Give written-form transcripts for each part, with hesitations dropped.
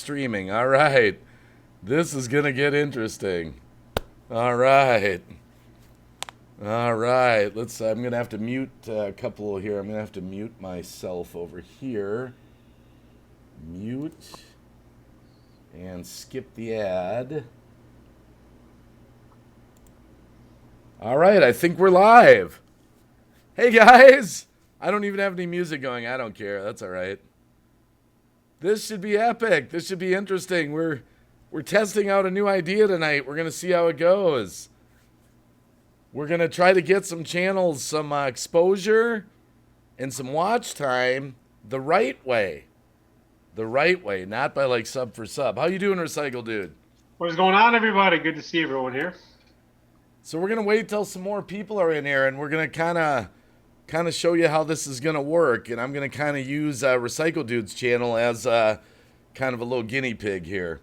streaming. All right. This is going to get interesting. All right. All right. I'm going to have to mute a couple here. I'm going to have to mute myself over here. Mute. And skip the ad. All right. I think we're live. Hey, guys. I don't even have any music going. I don't care. That's all right. This should be epic. This should be interesting. We're testing out a new idea tonight. We're going to see how it goes. We're going to try to get some channels, some exposure, and some watch time the right way. The right way, not by like sub for sub. How you doing, Recycle Dude? What is going on, everybody? Good to see everyone here. So we're going to wait till some more people are in here, and we're going to kind of show you how this is going to work. And I'm going to kind of use Recycle Dude's channel as kind of a little guinea pig here.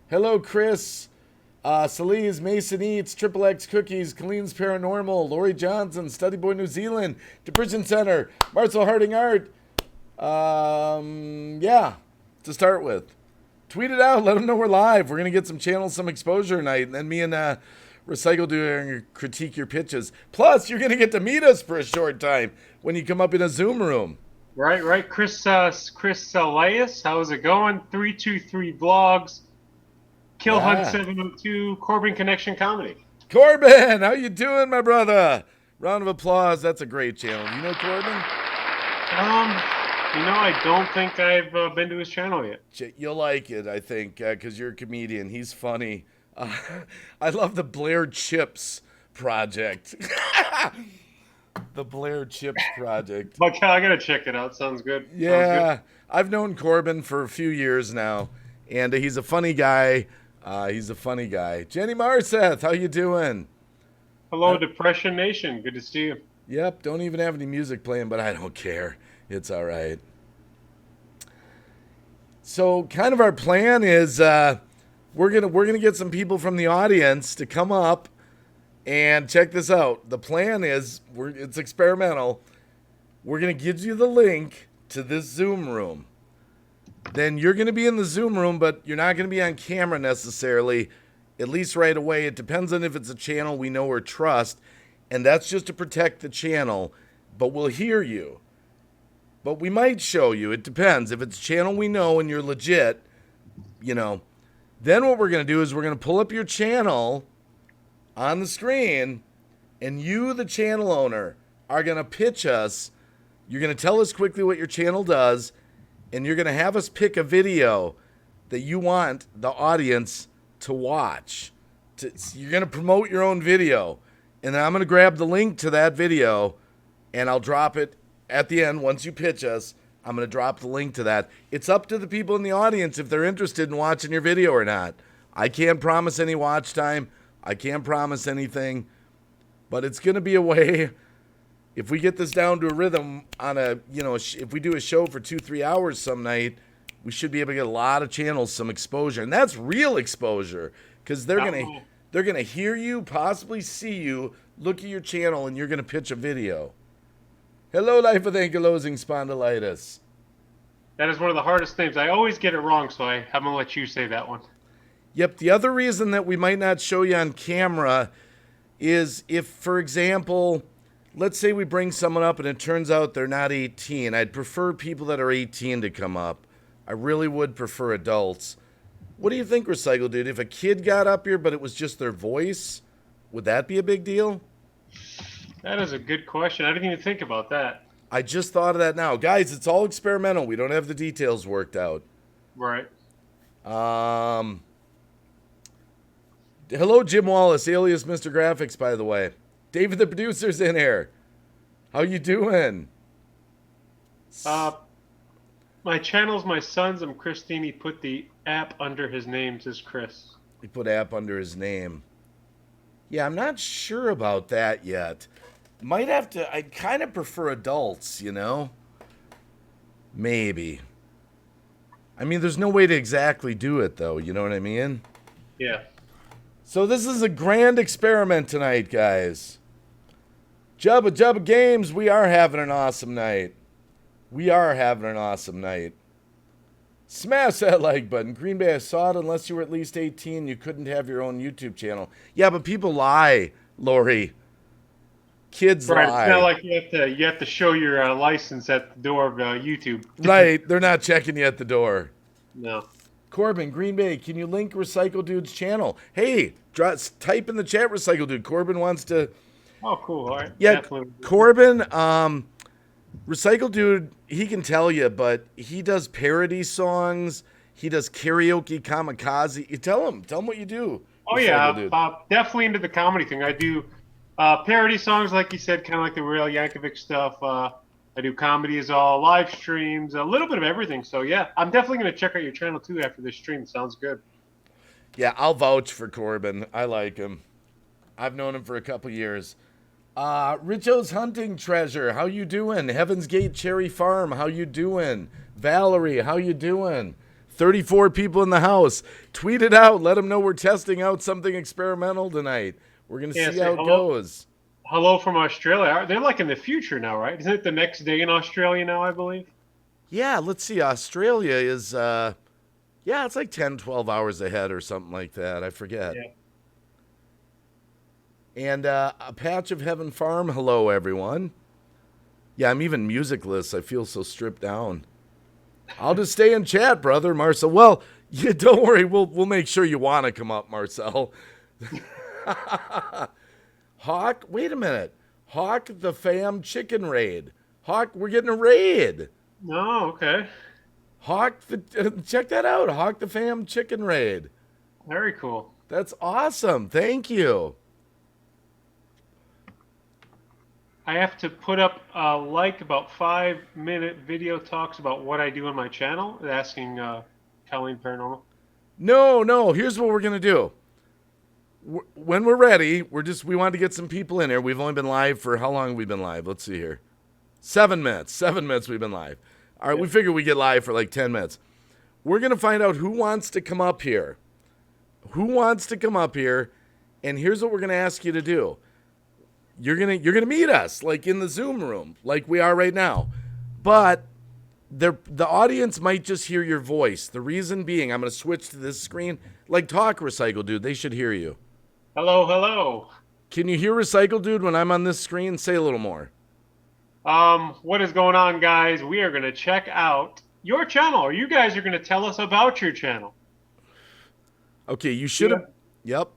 Hello, Chris. Salise, Mason Eats, Triple X Cookies, Colleen's Paranormal, Lori Johnson, Study Boy New Zealand, Depression Center, Marcel Harding Art. Yeah, to start with. Tweet it out. Let them know we're live. We're going to get some channels, some exposure tonight. And then me and Recycle Dude are going to critique your pitches. Plus, you're going to get to meet us for a short time when you come up in a Zoom room. Right. Chris Elias, how's it going? 323 Vlogs. Kill Hunt 702, Corbin Connection Comedy. Corbin, how you doing, my brother? Round of applause. That's a great channel. You know Corbin? I don't think I've been to his channel yet. You'll like it, I think, because you're a comedian. He's funny. I love the Blair Chips project. The Blair Chips project. Okay, I gotta check it out. Sounds good. Yeah, Sounds good. I've known Corbin for a few years now, and he's a funny guy. Jenny Marseth, how you doing? Hello, Depression Nation. Good to see you. Yep, don't even have any music playing, but I don't care. It's all right. So, kind of our plan is we're gonna get some people from the audience to come up and check this out. The plan is it's experimental. We're gonna give you the link to this Zoom room. Then you're going to be in the Zoom room, but you're not going to be on camera necessarily, at least right away. It depends on if it's a channel we know or trust, and that's just to protect the channel, but we'll hear you. But we might show you. It depends. If it's a channel we know and you're legit, then what we're going to do is we're going to pull up your channel on the screen, and you, the channel owner, are going to pitch us. You're going to tell us quickly what your channel does, and you're going to have us pick a video that you want the audience to watch. You're going to promote your own video. And then I'm going to grab the link to that video, and I'll drop it at the end. Once you pitch us, I'm going to drop the link to that. It's up to the people in the audience if they're interested in watching your video or not. I can't promise any watch time. I can't promise anything. But it's going to be a way... If we get this down to a rhythm on if we do a show for 2-3 hours some night, we should be able to get a lot of channels some exposure, and that's real exposure because they're gonna hear you, possibly see you, look at your channel, and you're gonna pitch a video. Hello, life with ankylosing spondylitis. That is one of the hardest names. I always get it wrong, so I'm gonna let you say that one. Yep. The other reason that we might not show you on camera is if, for example, let's say we bring someone up and it turns out they're not 18. I'd prefer people that are 18 to come up. I really would prefer adults. What do you think, Recycle Dude? If a kid got up here but it was just their voice, would that be a big deal? That is a good question. I didn't even think about that. I just thought of that now. Guys, it's all experimental. We don't have the details worked out. Right. Hello, Jim Wallace, alias Mr. Graphics, by the way. David, the producer's in here. How you doing? My channel's my son's. I'm Christine. He put the app under his name, says Chris. He put app under his name. Yeah, I'm not sure about that yet. Might have to. I kind of prefer adults, Maybe. I mean, there's no way to exactly do it, though. You know what I mean? Yeah. So this is a grand experiment tonight, guys. Jubba Games, we are having an awesome night. Smash that like button. Green Bay, I saw it. Unless you were at least 18, you couldn't have your own YouTube channel. Yeah, but people lie, Lori. Kids Right. It's not lie. like you have to show your license at the door of YouTube. Right. They're not checking you at the door. No. Corbin, Green Bay, can you link Recycle Dude's channel? Hey, type in the chat Recycle Dude. Corbin wants to. Oh, cool. All right. Yeah, Definitely. Corbin, Recycle Dude, he can tell you, but he does parody songs. He does karaoke kamikaze. You tell him what you do. Oh Recycle yeah, Dude. definitely into the comedy thing. I do parody songs, like you said, kind of like the real Yankovic stuff. I do comedy as all, live streams, a little bit of everything. So yeah, I'm definitely going to check out your channel too after this stream. Sounds good. Yeah, I'll vouch for Corbin. I like him. I've known him for a couple years. Richo's Hunting Treasure, how you doing? Heaven's Gate Cherry Farm, how you doing? Valerie, how you doing? 34 people in the house. Tweet it out. Let them know we're testing out something experimental tonight. We're going to see how it goes. Hello from Australia. They're like in the future now, right? Isn't it the next day in Australia now, I believe? Yeah, let's see. Australia is, it's like 10, 12 hours ahead or something like that. I forget. Yeah. And a Patch of Heaven Farm. Hello, everyone. Yeah, I'm even musicless. I feel so stripped down. I'll just stay in chat, brother, Marcel. Well, yeah, don't worry. We'll make sure you want to come up, Marcel. Hawk, wait a minute. Hawk the Fam Chicken Raid. Hawk, we're getting a raid. Oh, okay. Hawk, check that out. Hawk the Fam Chicken Raid. Very cool. That's awesome. Thank you. I have to put up about 5-minute video talks about what I do on my channel, asking Colleen Paranormal. No. Here's what we're gonna do. When we're ready, we want to get some people in here. We've only been live for how long have we been live? Let's see here. 7 minutes. 7 minutes we've been live. All right, we figure we get live for like 10 minutes. We're gonna find out who wants to come up here. Who wants to come up here? And here's what we're gonna ask you to do. You're gonna meet us like in the Zoom room, like we are right now. But the audience might just hear your voice. The reason being, I'm gonna switch to this screen. Like talk, Recycle Dude. They should hear you. Hello, hello. Can you hear Recycle Dude when I'm on this screen? Say a little more. What is going on, guys? We are gonna check out your channel, or you guys are gonna tell us about your channel. Okay, you should have. Yep.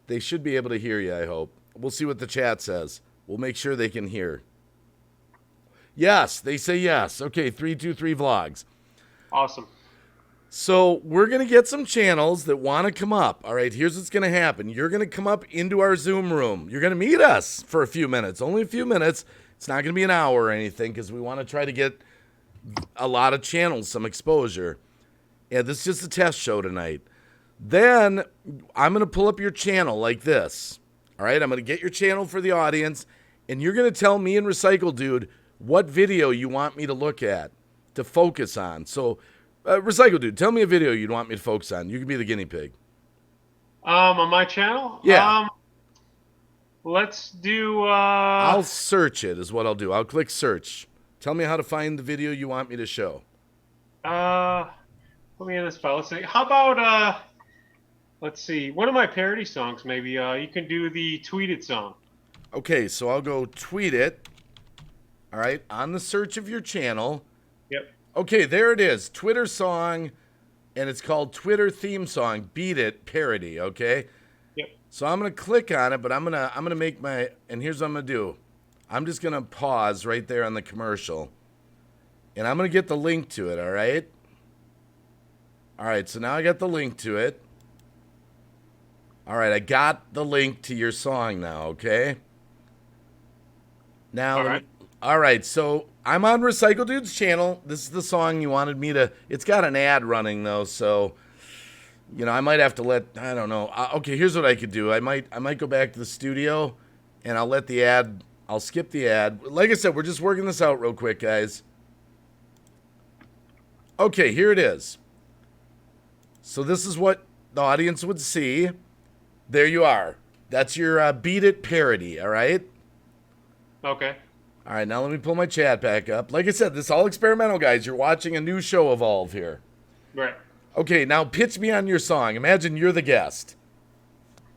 They should be able to hear you, I hope. We'll see what the chat says. We'll make sure they can hear. Yes, they say yes. Okay, 323 vlogs. Awesome. So we're going to get some channels that want to come up. All right, here's what's going to happen. You're going to come up into our Zoom room. You're going to meet us for a few minutes. Only a few minutes. It's not going to be an hour or anything because we want to try to get a lot of channels, some exposure. Yeah, this is just a test show tonight. Then I'm going to pull up your channel like this. All right, I'm going to get your channel for the audience, and you're going to tell me and Recycle Dude what video you want me to look at, to focus on. So, Recycle Dude, tell me a video you'd want me to focus on. You can be the guinea pig. On my channel? Yeah. Let's do... I'll search it is what I'll do. I'll click search. Tell me how to find the video you want me to show. Put me in this file. Let's see. How about... let's see. One of my parody songs, maybe. You can do the tweeted song. Okay, so I'll go tweet it. All right, on the search of your channel. Yep. Okay, there it is. Twitter song, and it's called Twitter Theme Song. Beat It Parody, okay? Yep. So I'm going to click on it, but I'm going to make my, and here's what I'm going to do. I'm just going to pause right there on the commercial. And I'm going to get the link to it, all right? All right, so now I got the link to it. All right, I got the link to your song now, okay? Now, all right, so I'm on Recycle Dude's channel. This is the song you wanted me to... It's got an ad running, though, so... You know, I might have to let... I don't know. Okay, here's what I could do. I might go back to the studio, and I'll let the ad... I'll skip the ad. Like I said, we're just working this out real quick, guys. Okay, here it is. So this is what the audience would see. There you are. That's your Beat It parody, all right? Okay. All right, now let me pull my chat back up. Like I said, this is all experimental, guys. You're watching a new show evolve here. Right. Okay, now pitch me on your song. Imagine you're the guest.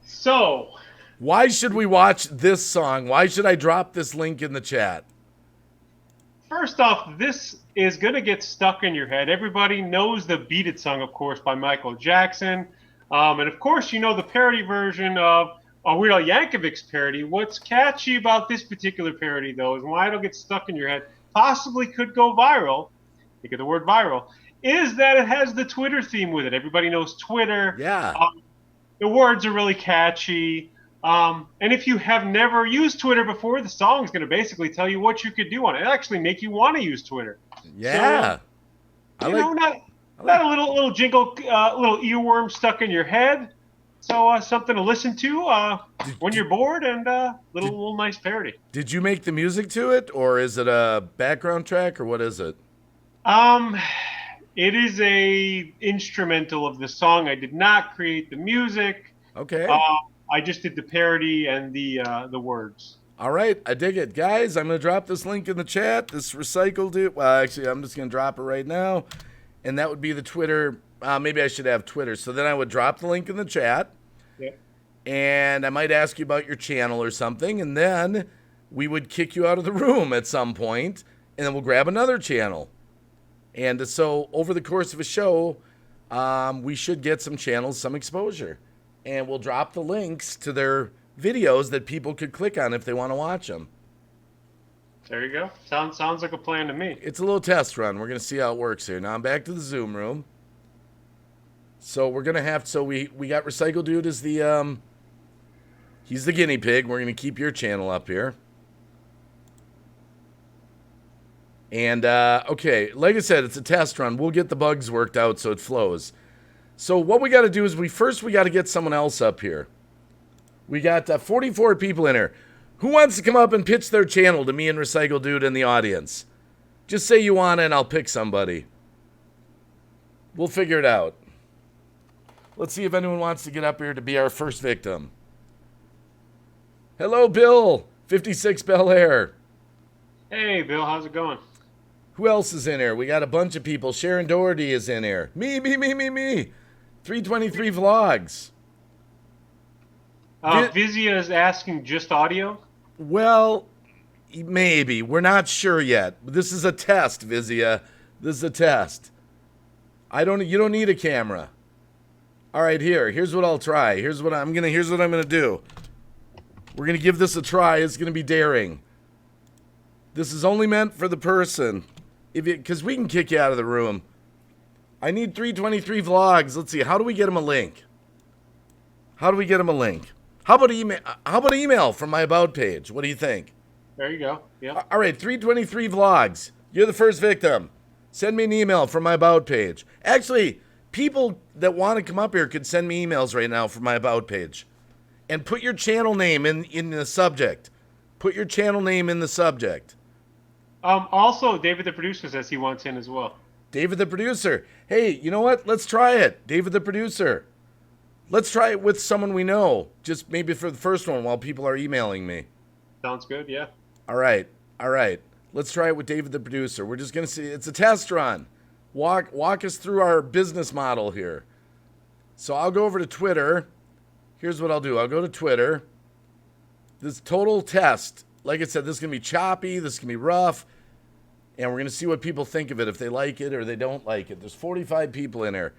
So, Why should we watch this song? Why should I drop this link in the chat? first off, this is going to get stuck in your head. Everybody knows the Beat It song, of course, by Michael Jackson. And of course, you know the parody version of a Weird Al Yankovic's parody. What's catchy about this particular parody, though, is why it'll get stuck in your head, possibly could go viral, think of the word viral, is that it has the Twitter theme with it. Everybody knows Twitter. Yeah. The words are really catchy. And if you have never used Twitter before, the song is going to basically tell you what you could do on it. It'll actually make you want to use Twitter. Yeah. So, not a little jingle, little earworm stuck in your head. So something to listen to when you're bored, and little nice parody. Did you make the music to it, or is it a background track, or what is it? It is a instrumental of the song. I did not create the music. Okay. I just did the parody and the words. All right, I dig it. Guys, I'm going to drop this link in the chat. This recycled it. Well, actually, I'm just going to drop it right now. And that would be the Twitter. Maybe I should have Twitter. So then I would drop the link in the chat. Yeah. And I might ask you about your channel or something. And then we would kick you out of the room at some point, and then we'll grab another channel. And so over the course of a show, we should get some channels, some exposure. And we'll drop the links to their videos that people could click on if they want to watch them. There you go. Sounds like a plan to me. It's a little test run. We're going to see how it works here. Now I'm back to the Zoom room. So we're going to have, so we got Recycle Dude as the, he's the guinea pig. We're going to keep your channel up here. And, okay, like I said, it's a test run. We'll get the bugs worked out so it flows. So what we got to do is we got to get someone else up here. We got 44 people in here. Who wants to come up and pitch their channel to me and Recycle Dude in the audience? Just say you want it and I'll pick somebody. We'll figure it out. Let's see if anyone wants to get up here to be our first victim. Hello, Bill, 56 Bel Air. Hey, Bill, how's it going? Who else is in here? We got a bunch of people. Sharon Doherty is in here. Me. 323 Vlogs. Vizia is asking just audio? Well, maybe. We're not sure yet. This is a test, Vizia. This is a test. You don't need a camera. All right, here's what I'll try. Here's what I'm gonna do. We're gonna give this a try. It's gonna be daring. This is only meant for the person. Because we can kick you out of the room. I need 323 Vlogs. Let's see. How do we get him a link? How about email from my About page? What do you think? There you go. Yeah. All right, 323 Vlogs. You're the first victim. Send me an email from my About page. Actually, people that want to come up here could send me emails right now from my About page. And put your channel name in the subject. Put your channel name in the subject. Also, David the producer says he wants in as well. David the producer. Hey, you know what? Let's try it. David the producer. Let's try it with someone we know. Just maybe for the first one while people are emailing me. Sounds good, yeah. All right. Let's try it with David the producer. We're just going to see. It's a test run. Walk us through our business model here. So I'll go over to Twitter. Here's what I'll do. I'll go to Twitter. This total test. Like I said, this is going to be choppy. This is going to be rough. And we're going to see what people think of it, if they like it or they don't like it. There's 45 people in here.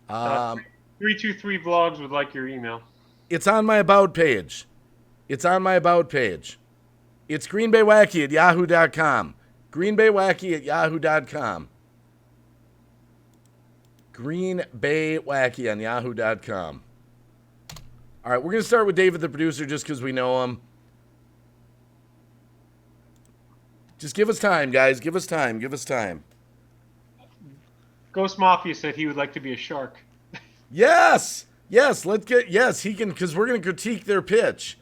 323 Vlogs would like your email. It's on my About page. It's greenbaywacky at yahoo.com. greenbaywacky at yahoo.com. greenbaywacky on yahoo.com. All right, we're going to start with David the producer just because we know him. Just give us time, guys. Give us time. Ghost Mafia said he would like to be a shark. Yes, he can, because we're going to critique their pitch.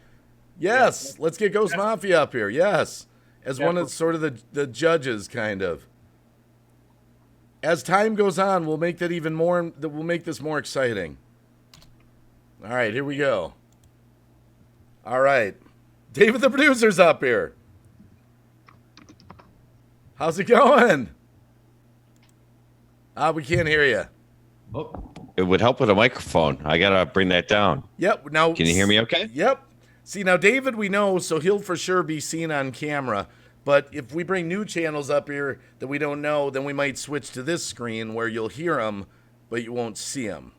Yes, let's get Ghost Mafia up here. Yes, as one of sort of the judges, kind of. As time goes on, we'll make that even more. We'll make this more exciting. All right, here we go. All right, David the producer's up here. How's it going? We can't hear you. Oh, it would help with a microphone. I gotta bring that down. Yep. Now, can you hear me okay? Yep. See, now David we know, so he'll for sure be seen on camera. But if we bring new channels up here that we don't know, then we might switch to this screen where you'll hear them, but you won't see them.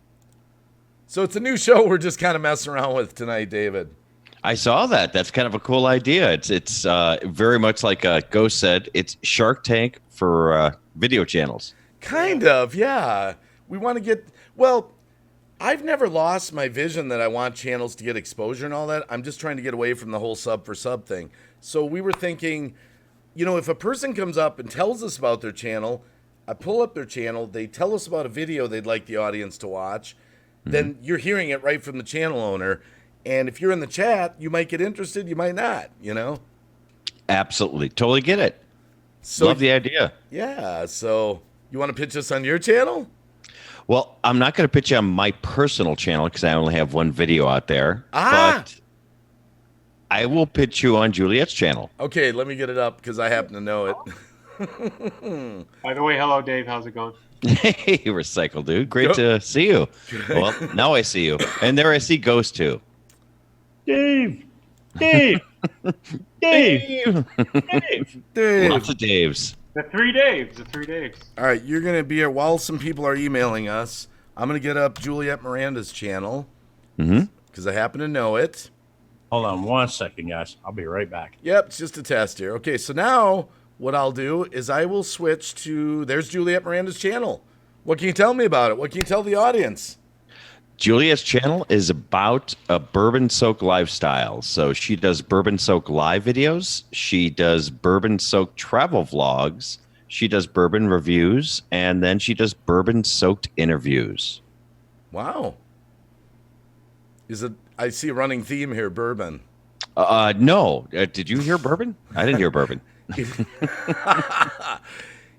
So it's a new show we're just kind of messing around with tonight, David. I saw that. That's kind of a cool idea. It's very much like Ghost said. It's Shark Tank for video channels. Kind of, yeah. We want to get, well, I've never lost my vision that I want channels to get exposure and all that. I'm just trying to get away from the whole sub for sub thing. So we were thinking, you know, if a person comes up and tells us about their channel, I pull up their channel, they tell us about a video they'd like the audience to watch, then you're hearing it right from the channel owner. And if you're in the chat, you might get interested, you might not, you know? Absolutely. Totally get it. So, love the idea. Yeah, so you want to pitch us on your channel? Well, I'm not going to pitch you on my personal channel because I only have one video out there. But I will pitch you on Juliette's channel. Okay, let me get it up because I happen to know it. By the way, hello, Dave. How's it going? Hey, Recycle Dude. Great to see you. Well, now I see you. And there I see Ghost too. Dave. Dave. Dave. Dave. Lots of Daves. The 3 Daves. The 3 Daves. All right, you're going to be here while some people are emailing us. I'm going to get up Juliette Miranda's channel because I happen to know it. Hold on 1 second, guys. I'll be right back. Yep, it's just a test here. Okay, so now what I'll do is I will switch to, there's Juliette Miranda's channel. What can you tell me about it? What can you tell the audience? Juliette's channel is about a bourbon soak lifestyle. So she does bourbon soak live videos. She does bourbon soak travel vlogs. She does bourbon reviews. And then she does bourbon soaked interviews. Wow. Is it, I see a running theme here, bourbon. No. Did you hear bourbon? I didn't hear bourbon.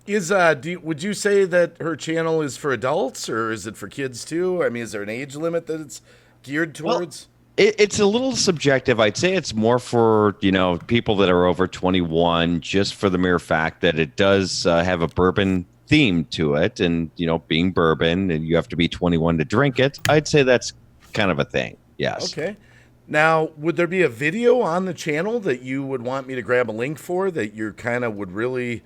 Would you say that her channel is for adults or is it for kids too? I mean, is there an age limit that it's geared towards? Well, it's a little subjective. I'd say it's more for, people that are over 21, just for the mere fact that it does have a bourbon theme to it. And, being bourbon and you have to be 21 to drink it. I'd say that's kind of a thing. Yes. Okay. Now, would there be a video on the channel that you would want me to grab a link for that you kind of would really...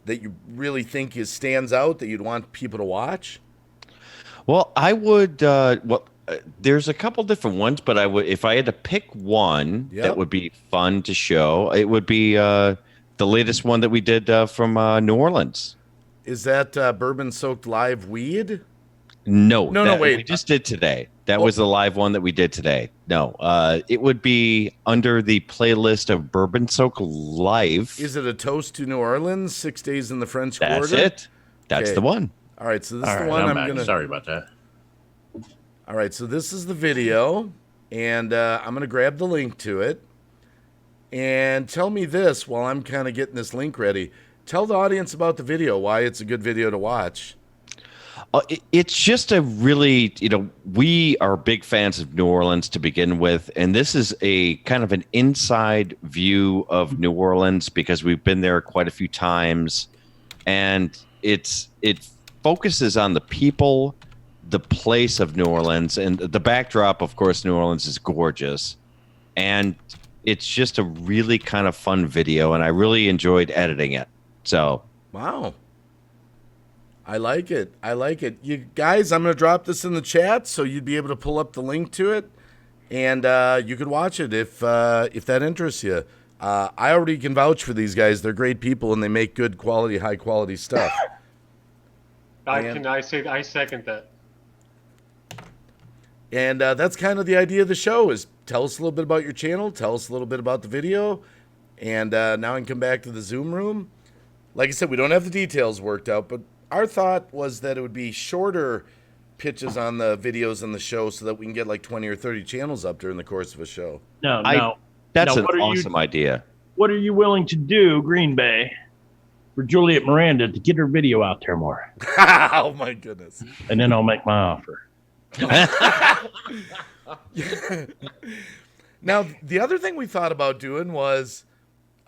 that you really think stands out that you'd want people to watch? Well, I would. There's a couple different ones, but I would, if I had to pick one that would be fun to show, it would be the latest one that we did from New Orleans. Is that bourbon soaked live weed? No, wait. We just did today. That was the live one that we did today. No, it would be under the playlist of Bourbon Soak Live. Is it a toast to New Orleans? 6 days in the French Quarter? That's it. That's the one. All right, so this is the one I'm going to... Sorry about that. All right, so this is the video, and I'm going to grab the link to it. And tell me this while I'm kind of getting this link ready. Tell the audience about the video, why it's a good video to watch. It's just a really, we are big fans of New Orleans to begin with. And this is a kind of an inside view of New Orleans because we've been there quite a few times. And it focuses on the people, the place of New Orleans, and the backdrop. Of course, New Orleans is gorgeous. And it's just a really kind of fun video. And I really enjoyed editing it. So. Wow. I like it. You guys, I'm going to drop this in the chat so you'd be able to pull up the link to it, and you could watch it if that interests you. I already can vouch for these guys. They're great people, and they make good quality, high quality stuff. I second that. And that's kind of the idea of the show is tell us a little bit about your channel, tell us a little bit about the video, and now I can come back to the Zoom room. Like I said, we don't have the details worked out, but our thought was that it would be shorter pitches on the videos and the show so that we can get like 20 or 30 channels up during the course of a show. That's an awesome idea. What are you willing to do, Green Bay, for Juliette Miranda to get her video out there more? Oh, my goodness. And then I'll make my offer. Now, the other thing we thought about doing was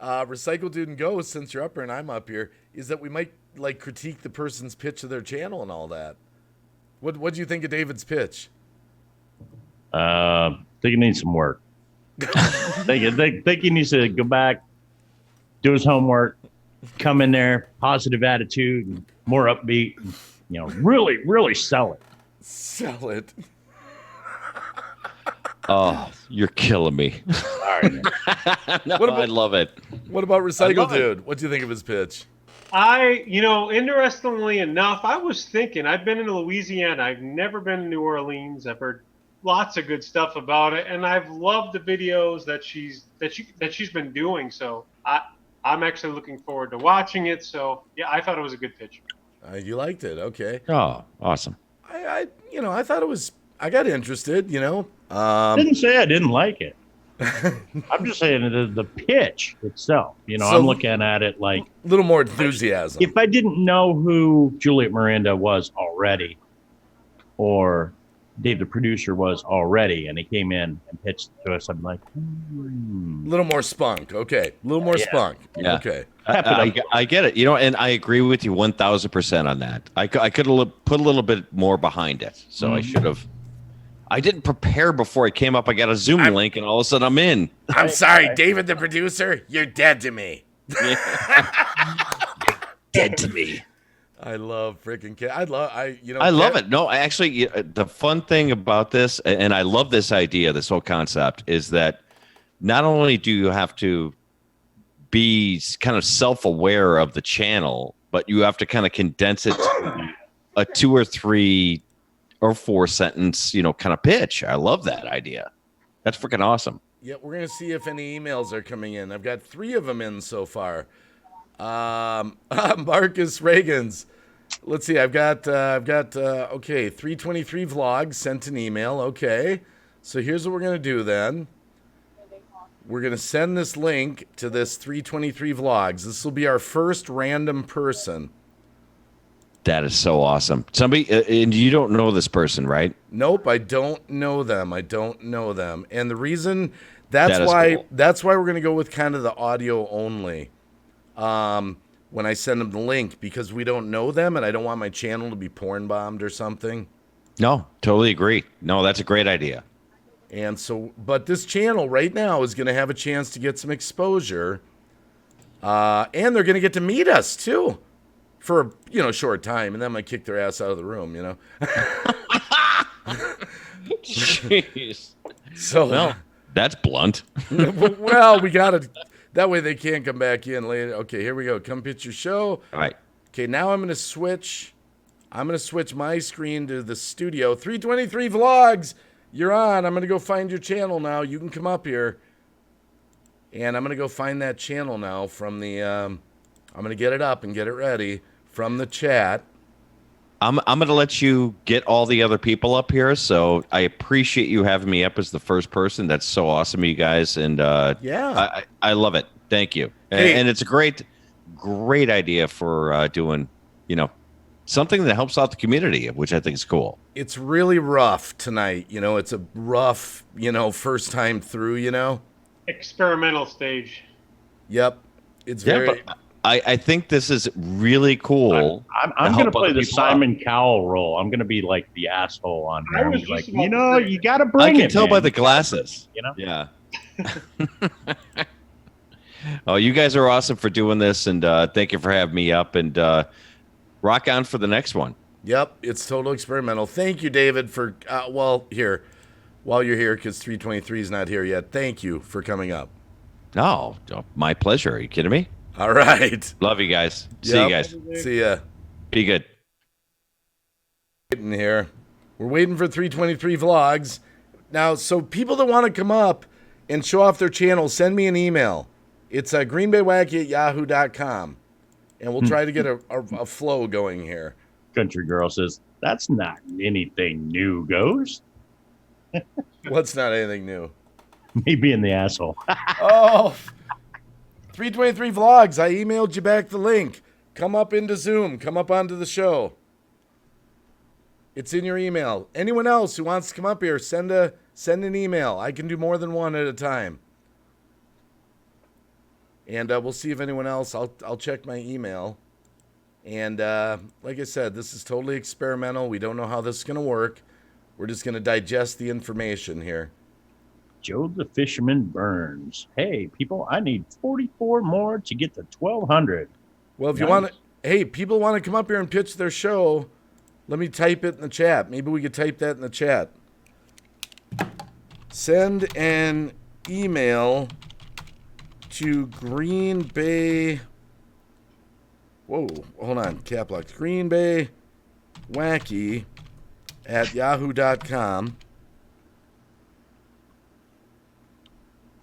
Recycle Dude and Ghost, since you're up here and I'm up here, is that we might like critique the person's pitch of their channel and all that. What do you think of David's pitch? I think it needs some work. think he needs to go back, do his homework, come in there, positive attitude, and more upbeat, and, really, really sell it. Sell it. Oh, you're killing me. All right. No, I love it. What about Recycle Dude? What do you think of his pitch? Interestingly enough, I was thinking, I've been in Louisiana. I've never been to New Orleans. I've heard lots of good stuff about it, and I've loved the videos that she's been doing. So I'm actually looking forward to watching it. So yeah, I thought it was a good pitch. You liked it, okay? Oh, awesome. I thought it was. I got interested. I didn't say I didn't like it. I'm just saying the pitch itself. I'm looking at it like a little more enthusiasm. If I didn't know who Juliette Miranda was already, or Dave the producer was already, and he came in and pitched it to us, I'm like, a little more spunk. Okay, a little more spunk. Yeah. Okay. I get it. And I agree with you 1,000% on that. I could have put a little bit more behind it, so I should have. I didn't prepare before I came up. I got a Zoom link, and all of a sudden I'm in. I'm sorry, David the producer. You're dead to me. Dead to me. I love freaking kids. I love it. No, actually, the fun thing about this, and I love this idea, this whole concept, is that not only do you have to be kind of self-aware of the channel, but you have to kind of condense it to a 2 or 3 or 4 sentence, kind of pitch. I love that idea. That's freaking awesome. Yeah, we're gonna see if any emails are coming in. I've got 3 of them in so far. Marcus Reagan's. Let's see. I've got 323 vlogs sent an email. Okay, so here's what we're gonna do then. We're gonna send this link to this 323 vlogs. This will be our first random person. That is so awesome. Somebody, and you don't know this person, right? Nope, I don't know them. And the reason that's why we're going to go with kind of the audio only. When I send them the link, because we don't know them, and I don't want my channel to be porn bombed or something. No, totally agree. No, that's a great idea. And so, but this channel right now is going to have a chance to get some exposure, and they're going to get to meet us too. For a short time, and then I'm gonna kick their ass out of the room, Jeez. So that's blunt. Well, we gotta. That way they can't come back in later. Okay, here we go. Come pitch your show. All right. Okay, now I'm gonna switch my screen to the studio. 323 vlogs. You're on. I'm gonna go find your channel now. You can come up here, and I'm gonna go find that channel now from the. I'm gonna get it up and get it ready. From the chat. I'm going to let you get all the other people up here. So I appreciate you having me up as the first person. That's so awesome, you guys. And yeah, I love it. Thank you. Hey. And it's a great idea for doing, something that helps out the community, which I think is cool. It's really rough tonight. It's a rough, first time through, Experimental stage. Yep. It's very. But I think this is really cool. I'm going to play the Simon Cowell role. I'm going to be like the asshole on here. I'm like, you got to bring it. I can tell by the glasses. Yeah. Oh, you guys are awesome for doing this, and thank you for having me up. And rock on for the next one. Yep, it's total experimental. Thank you, David, for while you're here, because 323 is not here yet. Thank you for coming up. No, my pleasure. Are you kidding me? All right. Love you guys. See you guys. See ya. Be good. In here. We're waiting for 323 vlogs. Now, so people that want to come up and show off their channel, send me an email. It's greenbaywacky@yahoo.com. And we'll try to get a flow going here. Country Girl says, that's not anything new, Ghost. What's not anything new? Me being the asshole. Oh, 323 vlogs. I emailed you back the link. Come up into Zoom. Come up onto the show. It's in your email. Anyone else who wants to come up here, send an email. I can do more than one at a time. And we'll see if anyone else. I'll check my email. And like I said, this is totally experimental. We don't know how this is going to work. We're just going to digest the information here. Joe the Fisherman Burns. Hey, people, I need 44 more to get to 1,200. Well, if you want to, hey, people want to come up here and pitch their show, let me type it in the chat. Maybe we could type that in the chat. Send an email to Green Bay. Whoa, hold on. Cap lock. Green Bay Wacky at yahoo.com.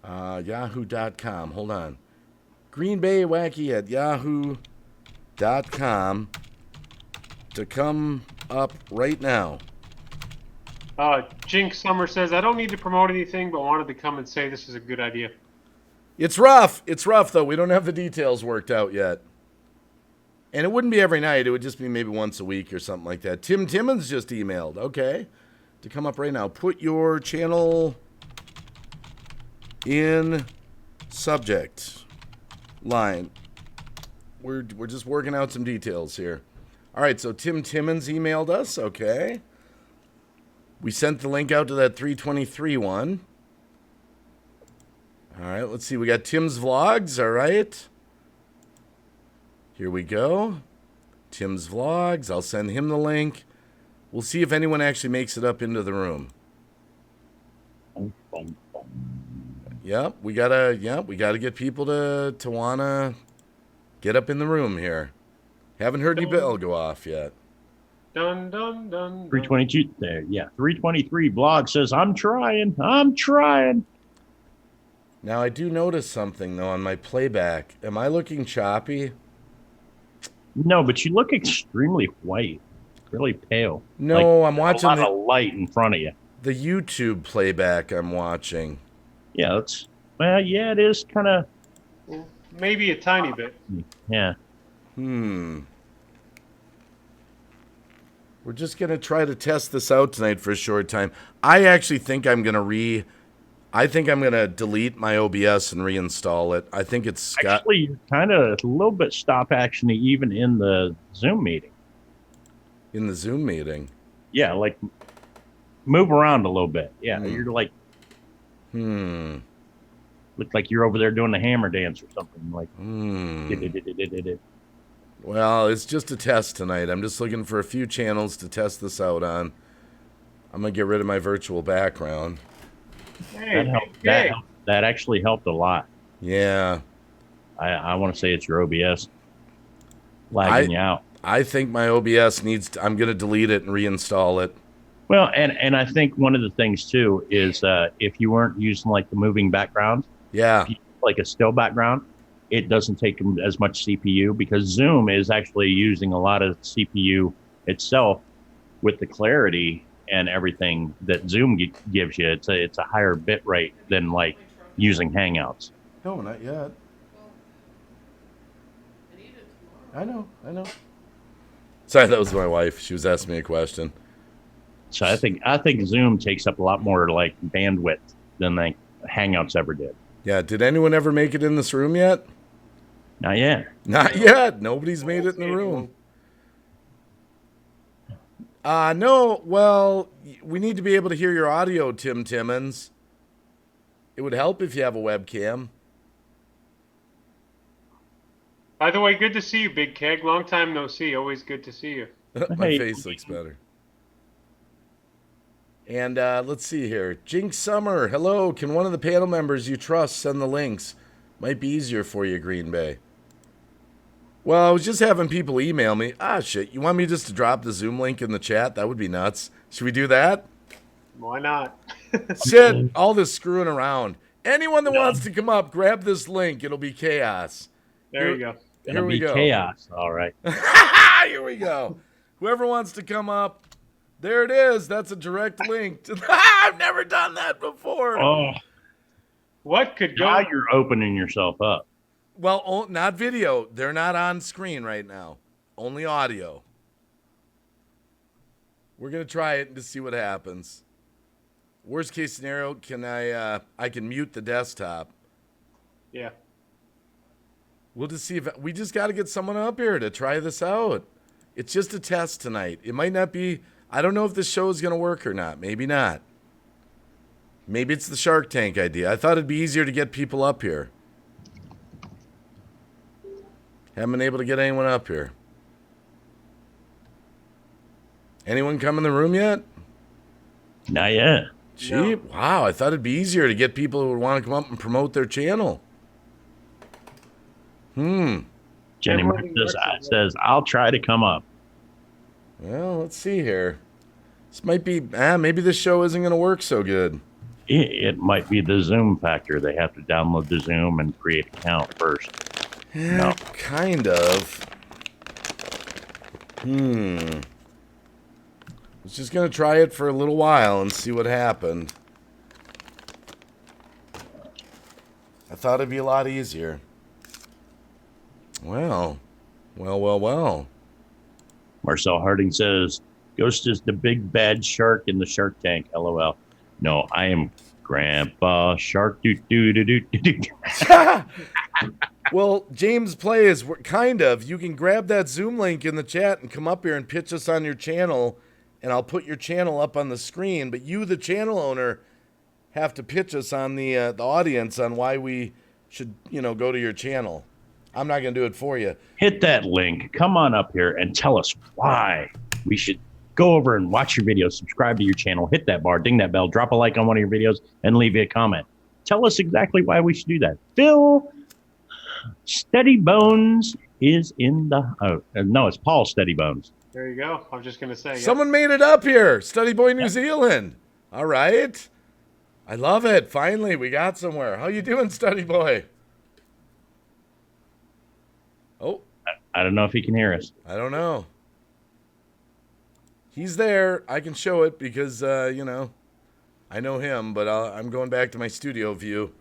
Yahoo.com. Hold on. Green Bay Wacky at yahoo.com to come up right now. Jinx Summer says, I don't need to promote anything, but wanted to come and say this is a good idea. It's rough. It's rough, though. We don't have the details worked out yet. And it wouldn't be every night. It would just be maybe once a week or something like that. Timmons just emailed. Okay. To come up right now. Put your channel in subject line. We're just working out some details here. All right, so Timmons emailed us. Okay. We sent the link out to that 323 one. All right, let's see. We got Tim's Vlogs. All right. Here we go. Tim's Vlogs. I'll send him the link. We'll see if anyone actually makes it up into the room. Yep, we gotta get people to wanna get up in the room here. Haven't heard any bell go off yet. Dun, dun, dun, 322 there. Yeah. 323 blog says, I'm trying. Now I do notice something though on my playback. Am I looking choppy? No, but you look extremely white, really pale. No, like, I'm watching a lot of light in front of you. The YouTube playback I'm watching. Yeah, it is kind of. Maybe a tiny bit. Yeah. We're just going to try to test this out tonight for a short time. I actually think I'm going to delete my OBS and reinstall it. I think it's got... Actually, you're kind of a little bit stop action even in the Zoom meeting. In the Zoom meeting? Yeah, like move around a little bit. Yeah, you're like... Look like you're over there doing the hammer dance or something. Like... Well, it's just a test tonight. I'm just looking for a few channels to test this out on. I'm going to get rid of my virtual background. Hey, that actually helped a lot. Yeah. I want to say it's your OBS lagging you out. I think my OBS needs to, I'm going to delete it and reinstall it. Well, and I think one of the things too is if you weren't using like the moving background, like a still background, it doesn't take as much CPU because Zoom is actually using a lot of CPU itself with the clarity and everything that Zoom gives you. It's a higher bit rate than like using Hangouts. No, not yet. I know. Sorry, that was my wife. She was asking me a question. So I think Zoom takes up a lot more like bandwidth than like Hangouts ever did. Yeah. Did anyone ever make it in this room yet? Not yet. Not yet. Nobody's made it in the room. No. Well, we need to be able to hear your audio, Timmons. It would help if you have a webcam. By the way, good to see you, Big Keg. Long time no see. Always good to see you. My face looks better. And let's see here. Jinx Summer, hello. Can one of the panel members you trust send the links? Might be easier for you, Green Bay. Well, I was just having people email me. Shit. You want me just to drop the Zoom link in the chat? That would be nuts. Should we do that? Why not? Shit. All this screwing around. Anyone that wants to come up, grab this link. It'll be chaos. There you go. It'll be chaos. All right. Here we go. Whoever wants to come up, there it is. That's a direct link. I've never done that before. Oh. What could go? Now you're opening yourself up. Well, not video. They're not on screen right now. Only audio. We're going to try it to see what happens. Worst case scenario, I can mute the desktop. Yeah. We'll just see if we just got to get someone up here to try this out. It's just a test tonight. It might not be. I don't know if this show is going to work or not. Maybe not. Maybe it's the Shark Tank idea. I thought it'd be easier to get people up here. Haven't been able to get anyone up here. Anyone come in the room yet? Not yet. Gee, No. wow. I thought it'd be easier to get people who would want to come up and promote their channel. Jenny Everybody says, I'll try to come up. Well, let's see here. This might be, maybe this show isn't going to work so good. It might be the Zoom factor. They have to download the Zoom and create an account first. Yeah, No. kind of. Was just going to try it for a little while and see what happened. I thought it'd be a lot easier. Well. Marcel Harding says, Ghost is the big bad shark in the Shark Tank. LOL. No, I am Grandpa Shark. Do do do do do do. Well, James plays kind of. You can grab that Zoom link in the chat and come up here and pitch us on your channel, and I'll put your channel up on the screen. But you, the channel owner, have to pitch us on the audience on why we should, go to your channel. I'm not going to do it for you. Hit that link. Come on up here and tell us why we should go over and watch your videos, subscribe to your channel, hit that bar, ding that bell, drop a like on one of your videos, and leave a comment. Tell us exactly why we should do that. Phil Steady Bones is in the... no, it's Paul Steady Bones. There you go. I was just going to say. Someone made it up here. Study Boy New Zealand. All right. I love it. Finally, we got somewhere. How you doing, Study Boy? Oh, I don't know if he can hear us. I don't know. He's there. I can show it because, I know him, but I'm going back to my studio view.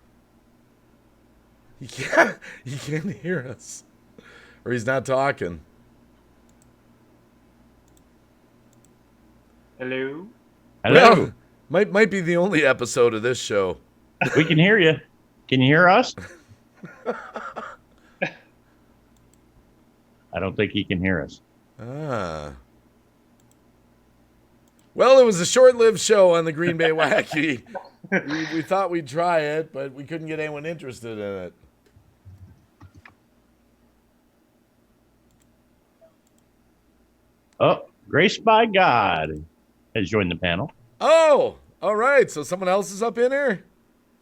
He can't hear us. Or he's not talking. Hello. Hello. Well, might be the only episode of this show. We can hear you. Can you hear us? I don't think he can hear us. Well, it was a short-lived show on the Green Bay Wacky. we thought we'd try it, but we couldn't get anyone interested in it. Oh, Grace by God has joined the panel. Oh, all right. So someone else is up in here?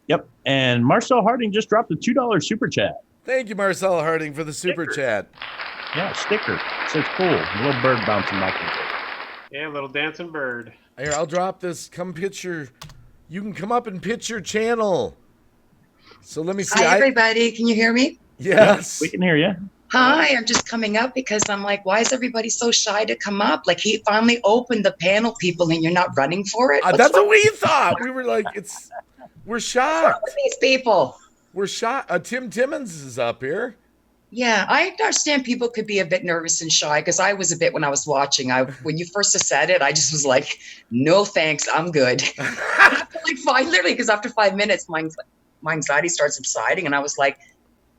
Yep. And Marcel Harding just dropped a $2 super chat. Thank you, Marcel Harding, for the super chat. Yeah, sticker. It says cool. A little bird bouncing back and forth. Yeah, little dancing bird. Here, I'll drop this. Come pitch your... You can come up and pitch your channel. So let me see. Hi, everybody. Can you hear me? Yes. We can hear you. Hi, I'm just coming up because I'm like, why is everybody so shy to come up? Like, he finally opened the panel, people, and you're not running for it? That's what we thought. We were like, we're What's shocked. wrong with these people? We're shocked. Timmons is up here. Yeah, I understand people could be a bit nervous and shy because I was a bit when I was watching. When you first said it, I just was like, no thanks, I'm good. Literally, because after 5 minutes, my anxiety starts subsiding, and I was like,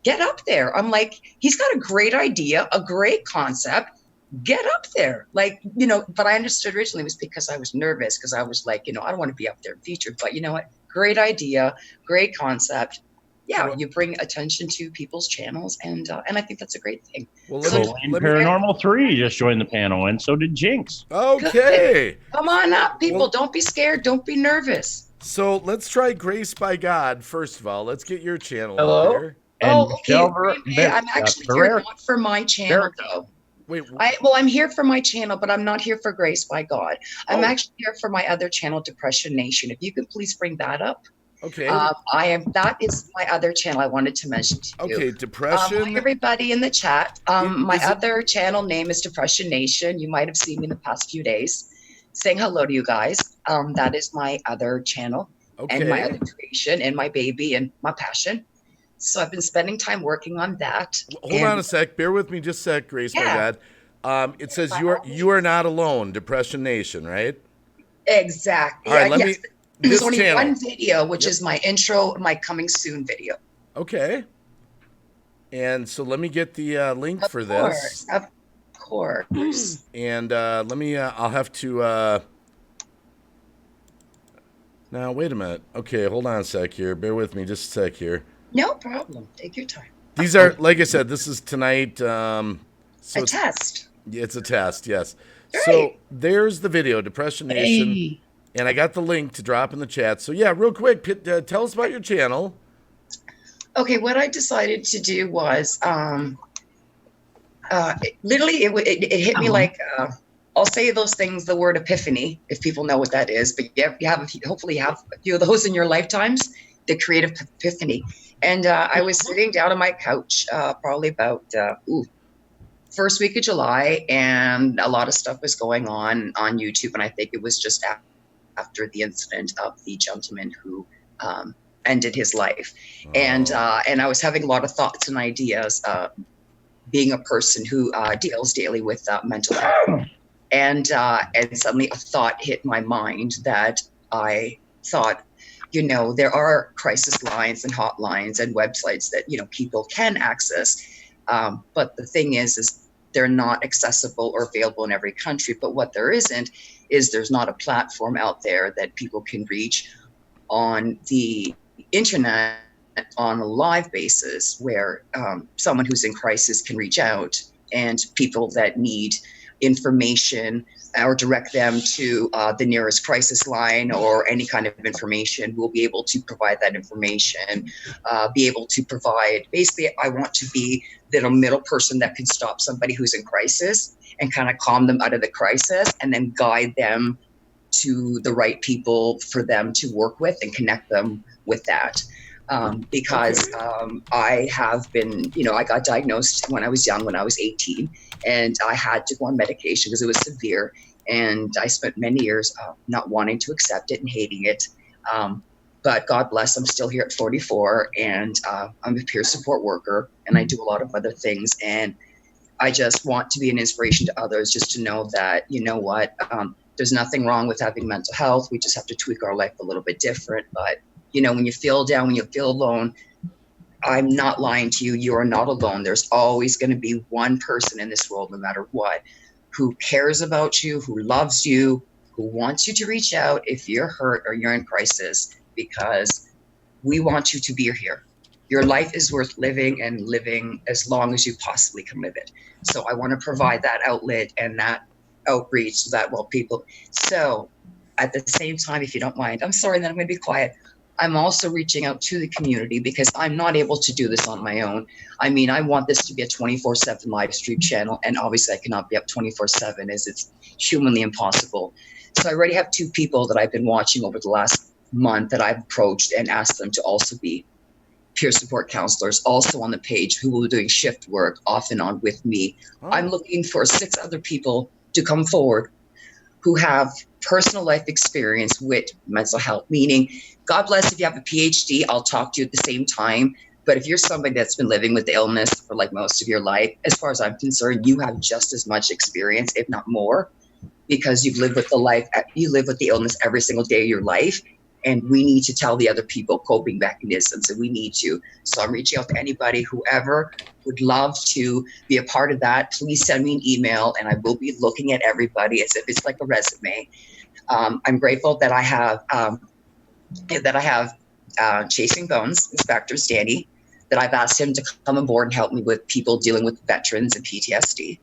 get up there. I'm like, he's got a great idea, a great concept. Get up there. But I understood originally it was because I was nervous because I was like, I don't want to be up there featured. But you know what? Great idea, great concept. Yeah, you bring attention to people's channels, and I think that's a great thing. Well, Paranormal 3 just joined the panel, and so did Jinx. Okay. Come on up, people. Don't be scared. Don't be nervous. So let's try Grace by God, first of all. Let's get your channel Hello? up here. And Okay. I'm actually here not for my channel, though. Wait. I'm here for my channel, but I'm not here for Grace by God. I'm actually here for my other channel, Depression Nation. If you could please bring that up. Okay. That is my other channel I wanted to mention to you. Okay, Depression. Hi, everybody in the chat. My other channel name is Depression Nation. You might have seen me in the past few days saying hello to you guys. That is my other channel and my other creation and my baby and my passion. So I've been spending time working on that. Hold on a sec. Bear with me just a sec, Grace by God. It says you are not alone, Depression Nation, right? Exactly. All right, There's only one video, which is my intro, my coming soon video. Okay. And so let me get the link for this. Of course. And let me, I'll have to, now wait a minute. Okay, hold on a sec here. Bear with me just a sec here. No problem. Take your time. These are, like I said, this is tonight. A test. It's a test, yes. Great. So there's the video, Depression Nation. Hey. And I got the link to drop in the chat. So yeah, real quick, tell us about your channel. Okay, what I decided to do was, literally, it hit me like, I'll say those things, the word epiphany, if people know what that is. But hopefully you have a few of those in your lifetimes, the creative epiphany. And I was sitting down on my couch, probably about first week of July, and a lot of stuff was going on YouTube. And I think it was just after the incident of the gentleman who ended his life. And I was having a lot of thoughts and ideas, being a person who deals daily with mental health. And suddenly a thought hit my mind that I thought, there are crisis lines and hotlines and websites that, people can access. But the thing is they're not accessible or available in every country. But what there isn't is there's not a platform out there that people can reach on the internet on a live basis where someone who's in crisis can reach out, and people that need information or direct them to the nearest crisis line or any kind of information, will be able to provide that information, be able to provide, basically I want to be the middle person that can stop somebody who's in crisis and kind of calm them out of the crisis, and then guide them to the right people for them to work with and connect them with that. Because I have been, I got diagnosed when I was young, when I was 18, and I had to go on medication because it was severe. And I spent many years not wanting to accept it and hating it. But God bless, I'm still here at 44, and I'm a peer support worker, and I do a lot of other things. And I just want to be an inspiration to others, just to know that, there's nothing wrong with having mental health. We just have to tweak our life a little bit different. But when you feel down, when you feel alone, I'm not lying to you. You are not alone. There's always going to be one person in this world, no matter what, who cares about you, who loves you, who wants you to reach out if you're hurt or you're in crisis, because we want you to be here. Your life is worth living, and living as long as you possibly can live it. So I want to provide that outlet and that outreach so that, so at the same time, if you don't mind, I'm sorry, then I'm going to be quiet. I'm also reaching out to the community because I'm not able to do this on my own. I mean, I want this to be a 24/7 live stream channel, and obviously I cannot be up 24/7 as it's humanly impossible. So I already have 2 people that I've been watching over the last month that I've approached and asked them to also be peer support counselors, also on the page, who will be doing shift work off and on with me. I'm looking for 6 other people to come forward who have personal life experience with mental health, meaning, God bless if you have a PhD, I'll talk to you at the same time. But if you're somebody that's been living with the illness for like most of your life, as far as I'm concerned, you have just as much experience, if not more, because you've lived with you live with the illness every single day of your life. And we need to tell the other people coping mechanisms, and we need to. So I'm reaching out to anybody, whoever would love to be a part of that. Please send me an email, and I will be looking at everybody as if it's like a resume. I'm grateful that I have Chasing Bones, Inspector Danny, that I've asked him to come aboard and help me with people dealing with veterans and PTSD.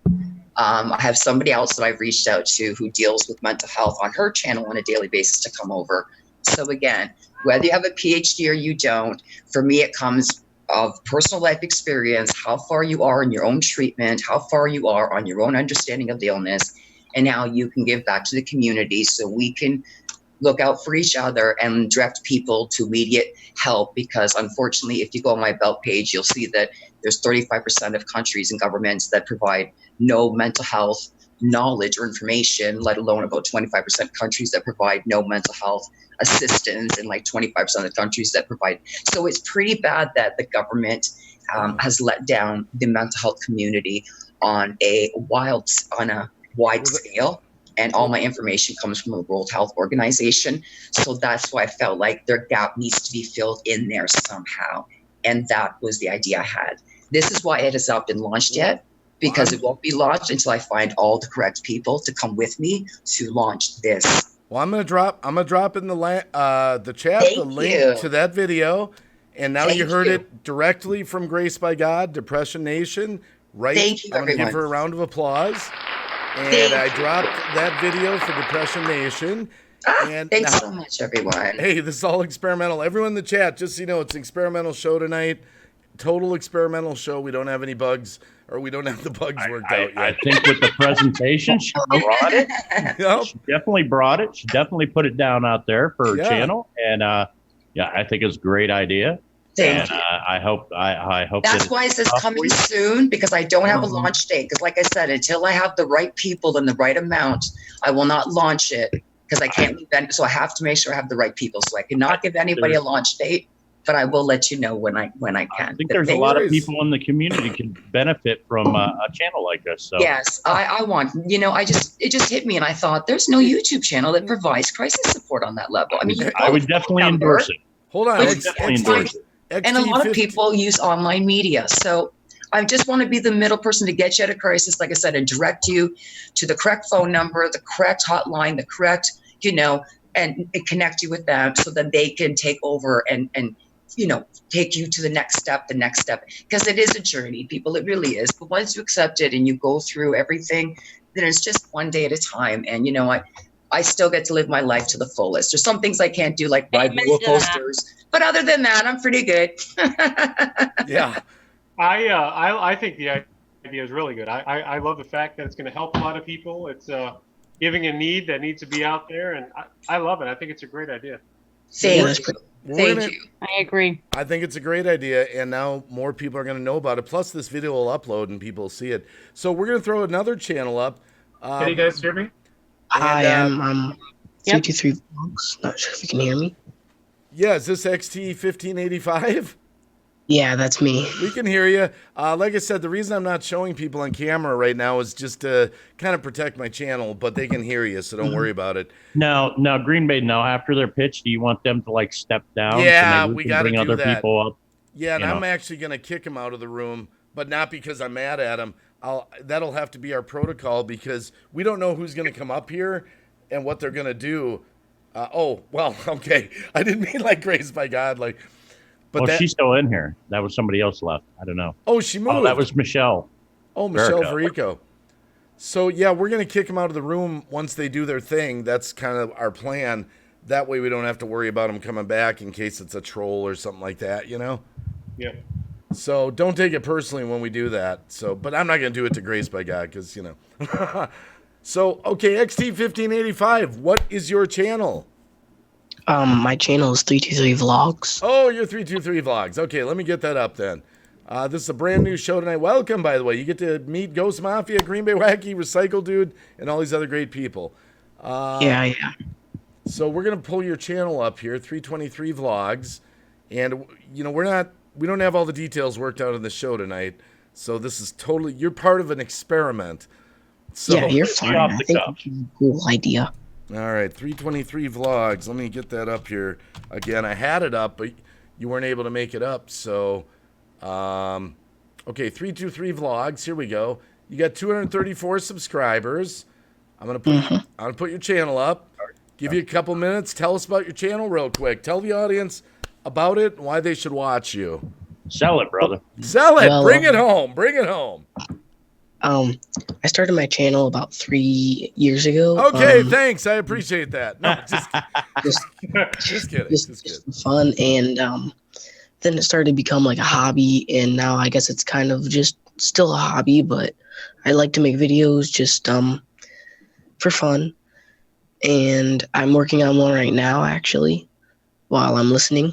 I have somebody else that I've reached out to who deals with mental health on her channel on a daily basis to come over. So again, whether you have a PhD or you don't, for me, it comes of personal life experience, how far you are in your own treatment, how far you are on your own understanding of the illness, and how you can give back to the community so we can look out for each other and direct people to immediate help. Because unfortunately, if you go on my Belt page, you'll see that there's 35% of countries and governments that provide no mental health knowledge or information, let alone about 25% countries that provide no mental health assistance, and like 25% of the countries that provide. So it's pretty bad that the government has let down the mental health community on a wide scale. And all my information comes from the World Health Organization. So that's why I felt like their gap needs to be filled in there somehow. And that was the idea I had. This is why it has not been launched yet, because it won't be launched until I find all the correct people to come with me to launch this. Well, I'm gonna drop in the chat Thank the link you. to that video, and now you Thank heard you. it directly from Grace by God, Depression Nation. Right, Thank you, I'm gonna give everyone. her a round of applause. And Thank I you. dropped that video for Depression Nation. And Thanks now- so much, everyone. Hey, this is all experimental. Everyone in the chat, just so you know, it's an experimental show tonight. Total experimental show. We don't have any bugs, or we don't have the bugs worked out I yet. think with the presentation, she brought it. Yep. She definitely brought it. She definitely put it down out there for her Yeah. channel, and yeah, I think it's a great idea. Thank And you. I hope That's that why it says up for coming you. soon, because I don't have a launch date. Because like I said, until I have the right people and the right amount, I will not launch it, because I can't leave so I have to make sure I have the right people. So I cannot give anybody a launch date, but I will let you know when I can. I think there's a lot of people in the community can benefit from a channel like this. So Yes, I want, it just hit me, and I thought there's no YouTube channel that provides crisis support on that level. I mean, you I would both definitely number, endorse it. Hold on. But would definitely endorse it. and a lot of XT50 people use online media. So I just want to be the middle person to get you out of crisis, like I said, and direct you to the correct phone number, the correct hotline, the correct, and connect you with them so that they can take over and take you to the next step. Because it is a journey, people, it really is. But once you accept it and you go through everything, then it's just one day at a time. And I still get to live my life to the fullest. There's some things I can't do, like ride roller coasters. But other than that, I'm pretty good. Yeah. I think the idea is really good. I love the fact that it's going to help a lot of people. It's giving a need that needs to be out there, and I love it. I think it's a great idea. Thank you. Thank you. I agree. I think it's a great idea, and now more people are going to know about it. Plus, this video will upload and people will see it. So we're going to throw another channel up. Can you guys hear me? Hi, I'm Yep. 323 Vlogs. Not sure if you can hear me. Yeah, is this XT1585? Yeah, that's me. We can hear you. Like I said, the reason I'm not showing people on camera right now is just to kind of protect my channel, but they can hear you, so don't worry about it. Now, Green Bay. Now, after their pitch, do you want them to like step down? Yeah, so maybe we can gotta bring do other that. people up. Yeah, and You know. I'm actually going to kick him out of the room, but not because I'm mad at him. That'll have to be our protocol because we don't know who's going to come up here and what they're going to do. Okay. I didn't mean like Grace by God, like. But She's still in here. That was somebody else left. I don't know. Oh, she moved. Oh, that was Michelle. Oh, Michelle Verico. Verico. So, yeah, we're going to kick them out of the room once they do their thing. That's kind of our plan. That way we don't have to worry about them coming back in case it's a troll or something like that, Yeah. So don't take it personally when we do that. So, but I'm not going to do it to Grace by God because, So, okay, XT1585, what is your channel? My channel is 323 Vlogs. Oh, you're 323 Vlogs. Okay, let me get that up then. This is a brand new show tonight. Welcome, by the way. You get to meet Ghost Mafia, Green Bay Wacky, Recycle Dude, and all these other great people. Yeah. So we're gonna pull your channel up here, 323 Vlogs, and we don't have all the details worked out in the show tonight. So this is totally you're part of an experiment. So, Yeah, you're fine. off I the think cuff. it's a cool idea. All right, 323 Vlogs. Let me get that up here again. I had it up, but you weren't able to make it up. So, okay, 323 Vlogs. Here we go. You got 234 subscribers. I'm gonna put your channel up. Give you a couple minutes. Tell us about your channel real quick. Tell the audience about it and why they should watch you. Sell it, brother. Sell it. Well, Bring it home. Bring it home. I started my channel about 3 years ago. Okay, thanks. I appreciate that. No, just Just, kidding. just, Just kidding. just for fun, and then it started to become like a hobby, and now I guess it's kind of just still a hobby, but I like to make videos just for fun, and I'm working on one right now actually while I'm listening.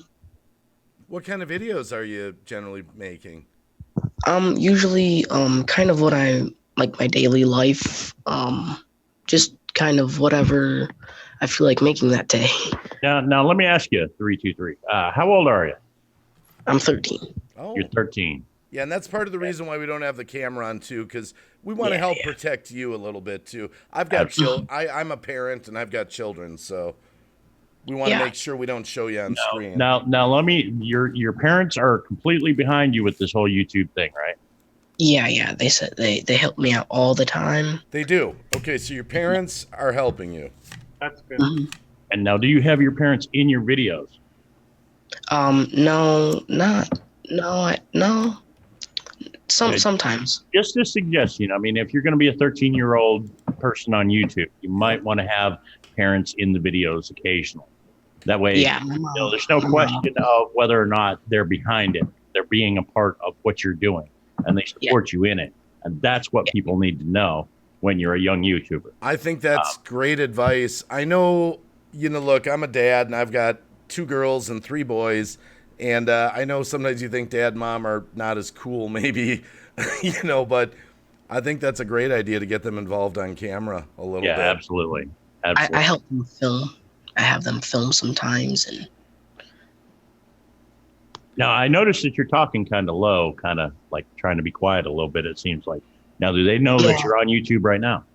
What kind of videos are you generally making? Usually kind of what I like my daily life, just kind of whatever I feel like making that day. Now let me ask you, 323. How old are you? I'm 13. Oh, You're 13. yeah, and that's part of the reason why we don't have the camera on too, because we want to help protect you a little bit too. I've got I'm a parent and I've got children, so we want to Yeah. make sure we don't show you on screen. Now, let me. Your parents are completely behind you with this whole YouTube thing, right? Yeah. They said they help me out all the time. They do. Okay, so your parents are helping you. That's good. Mhm. And now, do you have your parents in your videos? No, no. Okay. Sometimes. Just a suggestion. I mean, if you're going to be a 13-year-old person on YouTube, you might want to have parents in the videos occasionally. That way, Yeah. there's no question of whether or not they're behind it. They're being a part of what you're doing, and they support you in it. And that's what people need to know when you're a young YouTuber. I think that's great advice. I know, look, I'm a dad, and I've got 2 girls and 3 boys. And I know sometimes you think dad and mom are not as cool, maybe, but I think that's a great idea to get them involved on camera a little bit. Yeah, absolutely. I help them film. I have them film sometimes, and Now, I noticed that you're talking kind of low, kind of like trying to be quiet a little bit, it seems like. Now, do they know that you're on YouTube right now?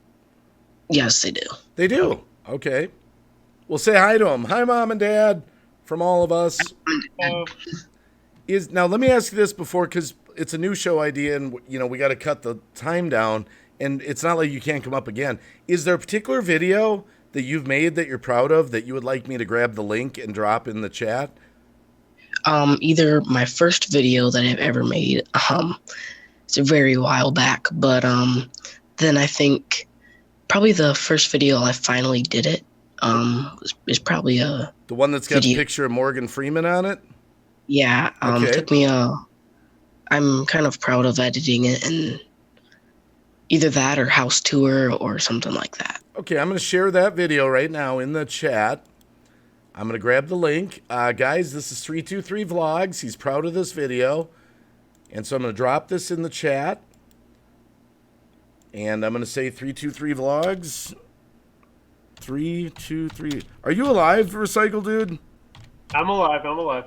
yes, they do. They do. Okay. Well, say hi to them. Hi, Mom and Dad, from all of us. Now, let me ask you this before, because it's a new show idea, and, we got to cut the time down, and it's not like you can't come up again. Is there a particular video that you've made that you're proud of that you would like me to grab the link and drop in the chat? Either my first video that I've ever made, it's a very while back, but then I think probably the first video I finally did it is probably a The one that's got video. a picture of Morgan Freeman on it? Yeah, Okay. took me I'm kind of proud of editing it, and either that or house tour or something like that. Okay, I'm going to share that video right now in the chat. I'm going to grab the link. Guys, this is 323 Vlogs. He's proud of this video. And so I'm going to drop this in the chat. And I'm going to say 323 Vlogs. 323. Are you alive, Recycle Dude? I'm alive. I'm alive.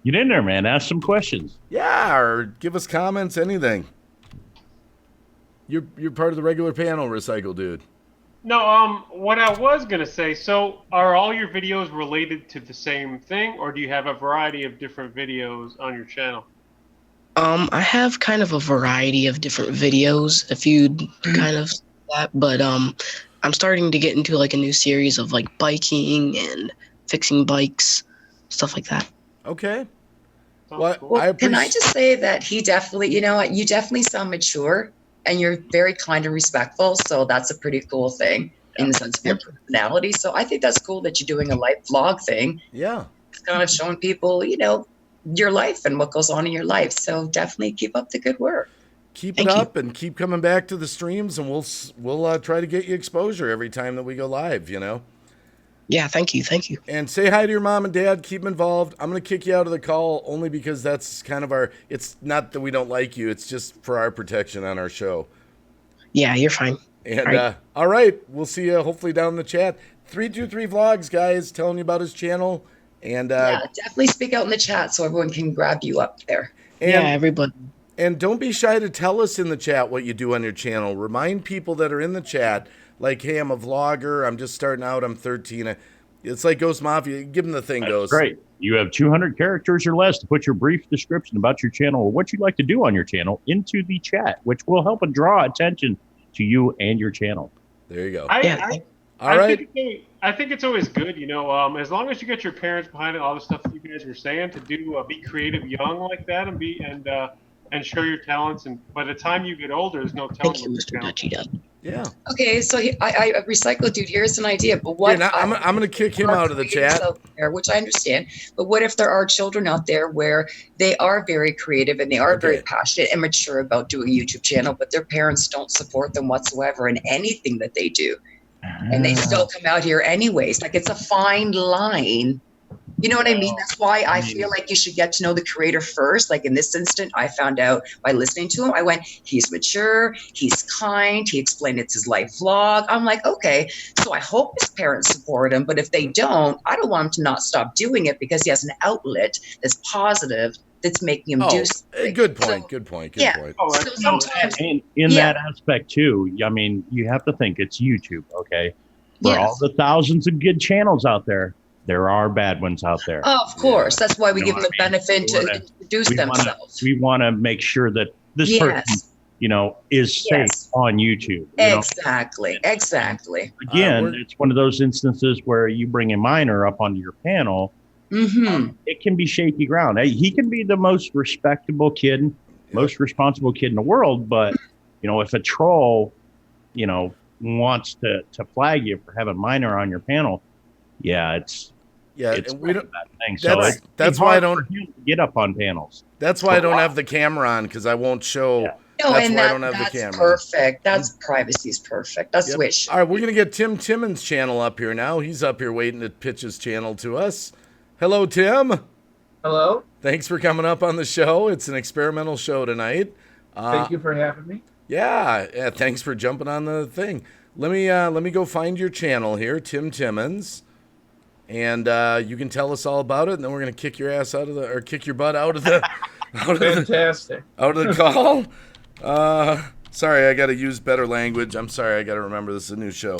Get in there, man. Ask some questions. Yeah, or give us comments, anything. You're part of the regular panel, Recycle Dude. No, what I was gonna say. So, are all your videos related to the same thing, or do you have a variety of different videos on your channel? I have kind of a variety of different videos, if you'd kind of see that, but I'm starting to get into like a new series of like biking and fixing bikes, stuff like that. Okay. Sounds Well, cool. Well, can I just say that he definitely, you definitely sound mature and you're very kind and respectful. So that's a pretty cool thing in the sense of your personality. So I think that's cool that you're doing a life vlog thing. Yeah. It's kind of showing people, your life and what goes on in your life. So definitely keep up the good work. Keep Thank it you. up and keep coming back to the streams, and we'll try to get you exposure every time that we go live, Yeah, thank you. And say hi to your mom and dad. Keep them involved. I'm going to kick you out of the call only because that's kind of it's not that we don't like you. It's just for our protection on our show. Yeah, you're fine. And all right, we'll see you hopefully down in the chat. 323 Vlogs, guys, telling you about his channel. And Yeah, definitely speak out in the chat so everyone can grab you up there. Yeah, everybody. And don't be shy to tell us in the chat what you do on your channel. Remind people that are in the chat, like, hey, I'm a vlogger. I'm just starting out. I'm 13. It's like Ghost Mafia. Give them the thing, That's Ghost. great. You have 200 characters or less to put your brief description about your channel or what you'd like to do on your channel into the chat, which will help draw attention to you and your channel. There you go. I right. think it's always good, as long as you get your parents behind it, all the stuff that you guys were saying to do, be creative young like that and show your talents. And by the time you get older, there's no telling. Thank you, Mr. Dutchy Duck. Yeah. Okay, so I recycle, dude. Here's an idea, but what? Yeah, I'm going to kick him out of the chat. There, which I understand, but what if there are children out there where they are very creative and they are very passionate and mature about doing a YouTube channel, but their parents don't support them whatsoever in anything that they do, and they still come out here anyways? Like, it's a fine line. You know what I mean? That's why I feel like you should get to know the creator first. Like in this instant, I found out by listening to him, I went, he's mature, he's kind, he explained it's his life vlog. I'm like, okay, so I hope his parents support him, but if they don't, I don't want him to not stop doing it because he has an outlet that's positive, that's making him do something. Good point. So, Good point. So sometimes, And in that aspect too, I mean, you have to think it's YouTube, okay? For all Yes. the thousands of good channels out there, there are bad ones out there. Of course. That's why we You give know them the what I mean? benefit to introduce themselves. We want to make sure that this person, Yes. is safe Yes. on YouTube. Exactly. Exactly. Again, it's one of those instances where you bring a minor up onto your panel. Mm-hmm. It can be shaky ground. He can be the most respectable kid, most responsible kid in the world, but if a troll, wants to flag you for having minor on your panel, it's and we don't. a bad thing. That's so why I hard don't for him to get up on panels. That's why I don't have the camera on, because I won't show. Yeah. No, That's and why I don't have the that's camera. perfect. That's privacy is perfect. That's Yep. wish. All right, we're gonna get Tim Timmons' channel up here now. He's up here waiting to pitch his channel to us. Hello, Tim. Hello. Thanks for coming up on the show. It's an experimental show tonight. Thank you for having me. Yeah. Thanks for jumping on the thing. Let me go find your channel here, Tim Timmons, and you can tell us all about it. And then we're gonna kick your ass kick your butt out of the Fantastic. out of the call. Sorry, I got to use better language. I'm sorry, I got to remember this is a new show.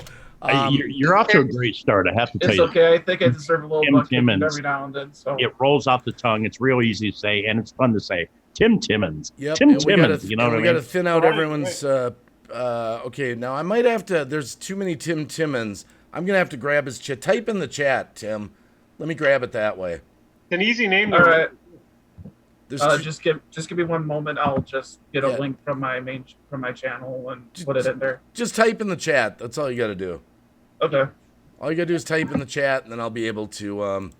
You're off to a great start, I have to tell It's you. okay. I think I deserve a little Tim butt kicking Timmons. every now and then. So It rolls off the tongue. It's real easy to say, and it's fun to say. Tim Timmons. Yep. Tim and Timmons. We You know what I We got to mean? thin out Right, everyone's. Okay, now I might have to. There's too many Tim Timmons. I'm gonna have to grab his chat. Type in the chat, Tim. Let me grab it that way. It's an easy name. all right. There's Just give me one moment. I'll just get a Yeah. link from my channel and put it in there. just type in the chat. That's all you got to do. Okay. All you got to do is type in the chat, and then I'll be able to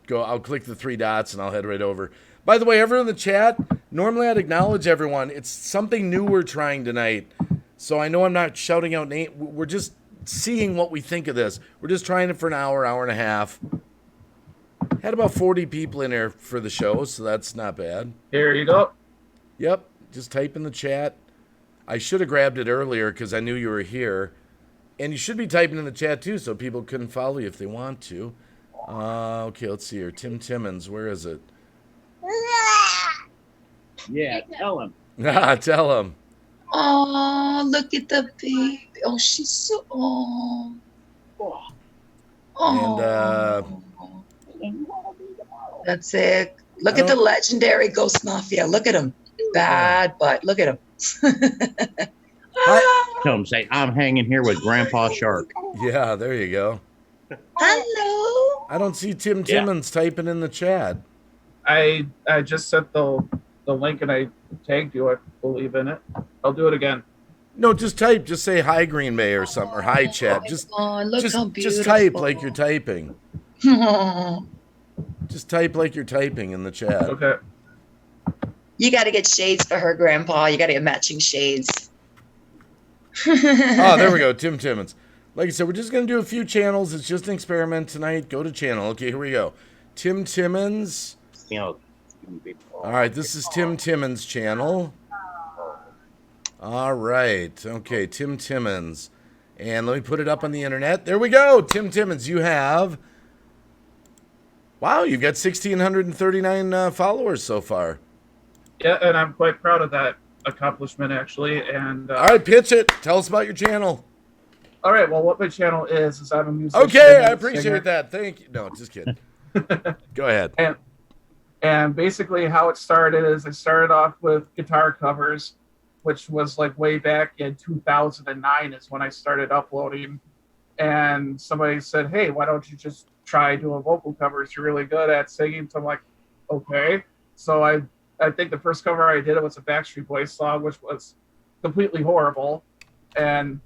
go. I'll click the three dots, and I'll head right over. By the way, everyone in the chat, normally I'd acknowledge everyone. It's something new we're trying tonight. So I know I'm not shouting out names. We're just seeing what we think of this. We're just trying it for an hour and a half. Had about 40 people in there for the show, so that's not bad. Here you go. Yep, just type in the chat. I should have grabbed it earlier because I knew you were here. And you should be typing in the chat too, so people couldn't follow you if they want to. Okay, let's see here. Tim Timmons, where is it? Yeah, tell him. Tell him. Oh, look at the baby. Oh, she's so. Oh. That's it. Look at the legendary Ghost Mafia. Look at him. Bad butt. Look at him. Tell him, say, I'm hanging here with Grandpa Shark. Yeah, there you go. Hello. I don't see Tim Timmons typing in the chat. I just sent the link and I tagged you. I believe in it. I'll do it again. No, just type. Just say hi Green Bay or something, or hi chat. Just Look how beautiful. just type like you're typing. Just type like you're typing in the chat. Okay. You got to get shades for her, Grandpa. You got to get matching shades. Oh, there we go. Tim Timmons. Like I said, we're just going to do a few channels. It's just an experiment tonight. Go to channel. Okay, here we go. Tim Timmons. All right, this is Tim Timmons' channel. All right. Okay, Tim Timmons. And let me put it up on the internet. There we go. Tim Timmons, you have... Wow, you've got 1,639 followers so far. Yeah, and I'm quite proud of that accomplishment, actually. And All right, pitch it. Tell us about your channel. all right, well, what my channel is I'm a musician. Okay, I and appreciate singer. that. Thank you. No, just kidding. Go ahead. And basically how it started is I started off with guitar covers, which was like way back in 2009 is when I started uploading. And somebody said, hey, why don't you just try doing vocal covers? You're really good at singing. So I'm like, okay. So I think the first cover I did, it was a Backstreet Boys song, which was completely horrible. And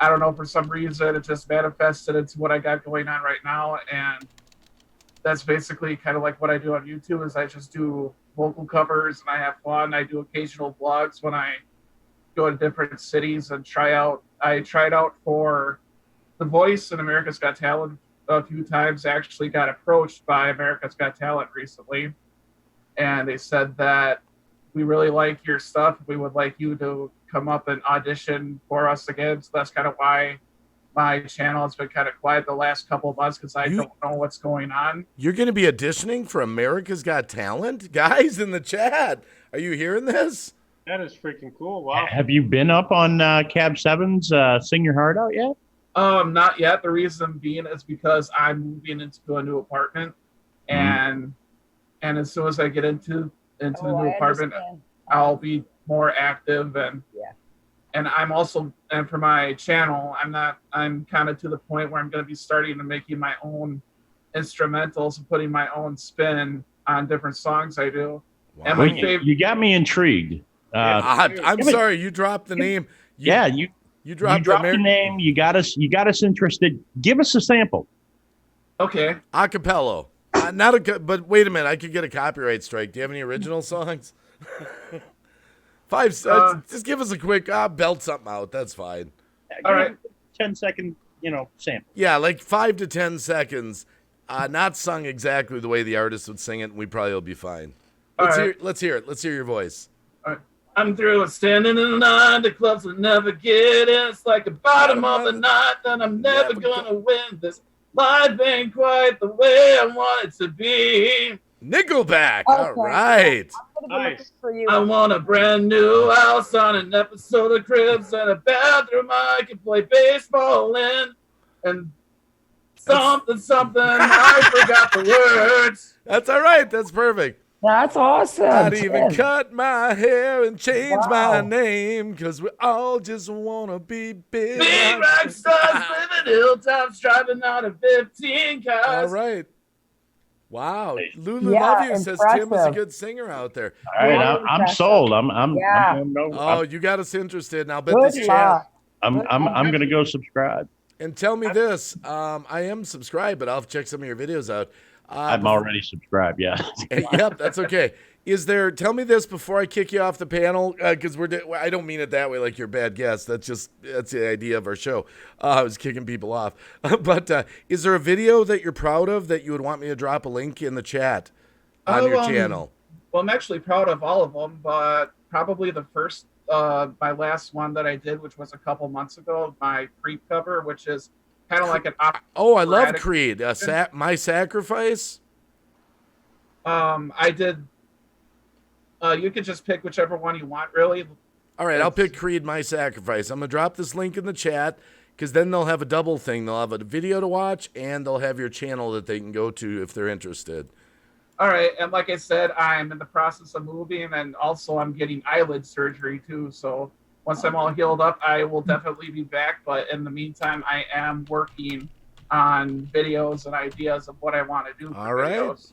I don't know, for some reason, it just manifested into what I got going on right now. And that's basically kind of like what I do on YouTube is I just do vocal covers and I have fun. I do occasional vlogs when I go to different cities and try out. I tried out for The Voice and America's Got Talent a few times. I actually got approached by America's Got Talent recently. And they said that we really like your stuff. We would like you to come up and audition for us again. So that's kind of why my channel has been kind of quiet the last couple of months because I don't know what's going on. You're going to be auditioning for America's Got Talent? Guys in the chat, are you hearing this? That is freaking cool. Wow. Have you been up on Cab 7's Sing Your Heart Out yet? Not yet. The reason being is because I'm moving into a new apartment, and as soon as I get into the new apartment, I'll be more active, and I'm also, and for my channel, I'm kind of to the point where I'm going to be starting to making my own instrumentals and putting my own spin on different songs I do. Wow. And Well, my favorite. you got me intrigued. I'm sorry, you dropped the name. You dropped the name. You got us interested. Give us a sample. Okay. Acapello. But wait a minute, I could get a copyright strike. Do you have any original songs? 5 cents. Just give us a quick belt something out. That's fine. All right. 10-second, sample. Yeah, like 5 to 10 seconds. Not sung exactly the way the artist would sing it, and we probably will be fine. Let's hear it. Let's hear your voice. All right. I'm through with standing in line. The clubs will never get in. It's like the bottom of the night, and I'm never gonna win. This life ain't quite the way I want it to be. Nickelback. All right. Nice. I want a brand new house on an episode of Cribs and a bathroom I can play baseball in. And something. I forgot the words. That's all right. That's perfect. That's awesome. I'd even cut my hair and change my Wow. name because we all just want to be big. Big rock stars living hilltops, driving out of 15 cars. All right. Wow. Lulu Yeah, Love You says Tim is a impressive. good singer out there. All right, I'm sold. Oh, you got us interested. Now, bet Good this channel. luck. I'm gonna go subscribe. And tell me this. I am subscribed, but I'll check some of your videos out. I'm already subscribed. Yeah. Yep, that's okay. Tell me this before I kick you off the panel, because I don't mean it that way like you're a bad guest. That's the idea of our show. I was kicking people off. But is there a video that you're proud of that you would want me to drop a link in the chat on your channel? Well, I'm actually proud of all of them, but probably the first, my last one that I did, which was a couple months ago, my Creep cover, which is kind of like an Oh, I love Creed. My Sacrifice. I did. You could just pick whichever one you want, really. All right, I'll pick Creed, My Sacrifice. I'm going to drop this link in the chat because then they'll have a double thing. They'll have a video to watch and they'll have your channel that they can go to if they're interested. All right, and like I said, I'm in the process of moving, and also I'm getting eyelid surgery too. So once I'm all healed up, I will definitely be back. But in the meantime, I am working on videos and ideas of what I want to do. All right. Videos.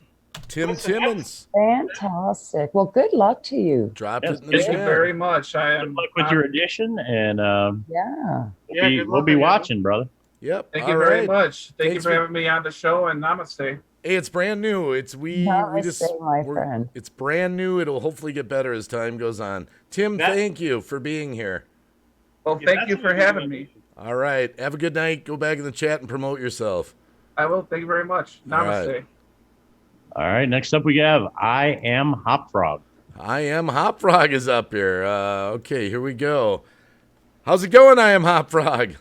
Timmons. Fantastic. Well, good luck to you. Drop Yes, it in the Thank you chat. very much. Good luck with your addition, and Yeah. we'll be watching, brother. Yep. Thank all you very right. much. Thank Thanks you for for- having me on the show, and namaste. Hey, it's brand new. My friend. It's brand new. It'll hopefully get better as time goes on. Tim, thank you for being here. Well, thank you for having me. All right. Have a good night. Go back in the chat and promote yourself. I will. Thank you very much. All Namaste. right. All right, next up we have I Am Hopfrog. I Am Hopfrog is up here. Okay, here we go. How's it going, I Am Hopfrog?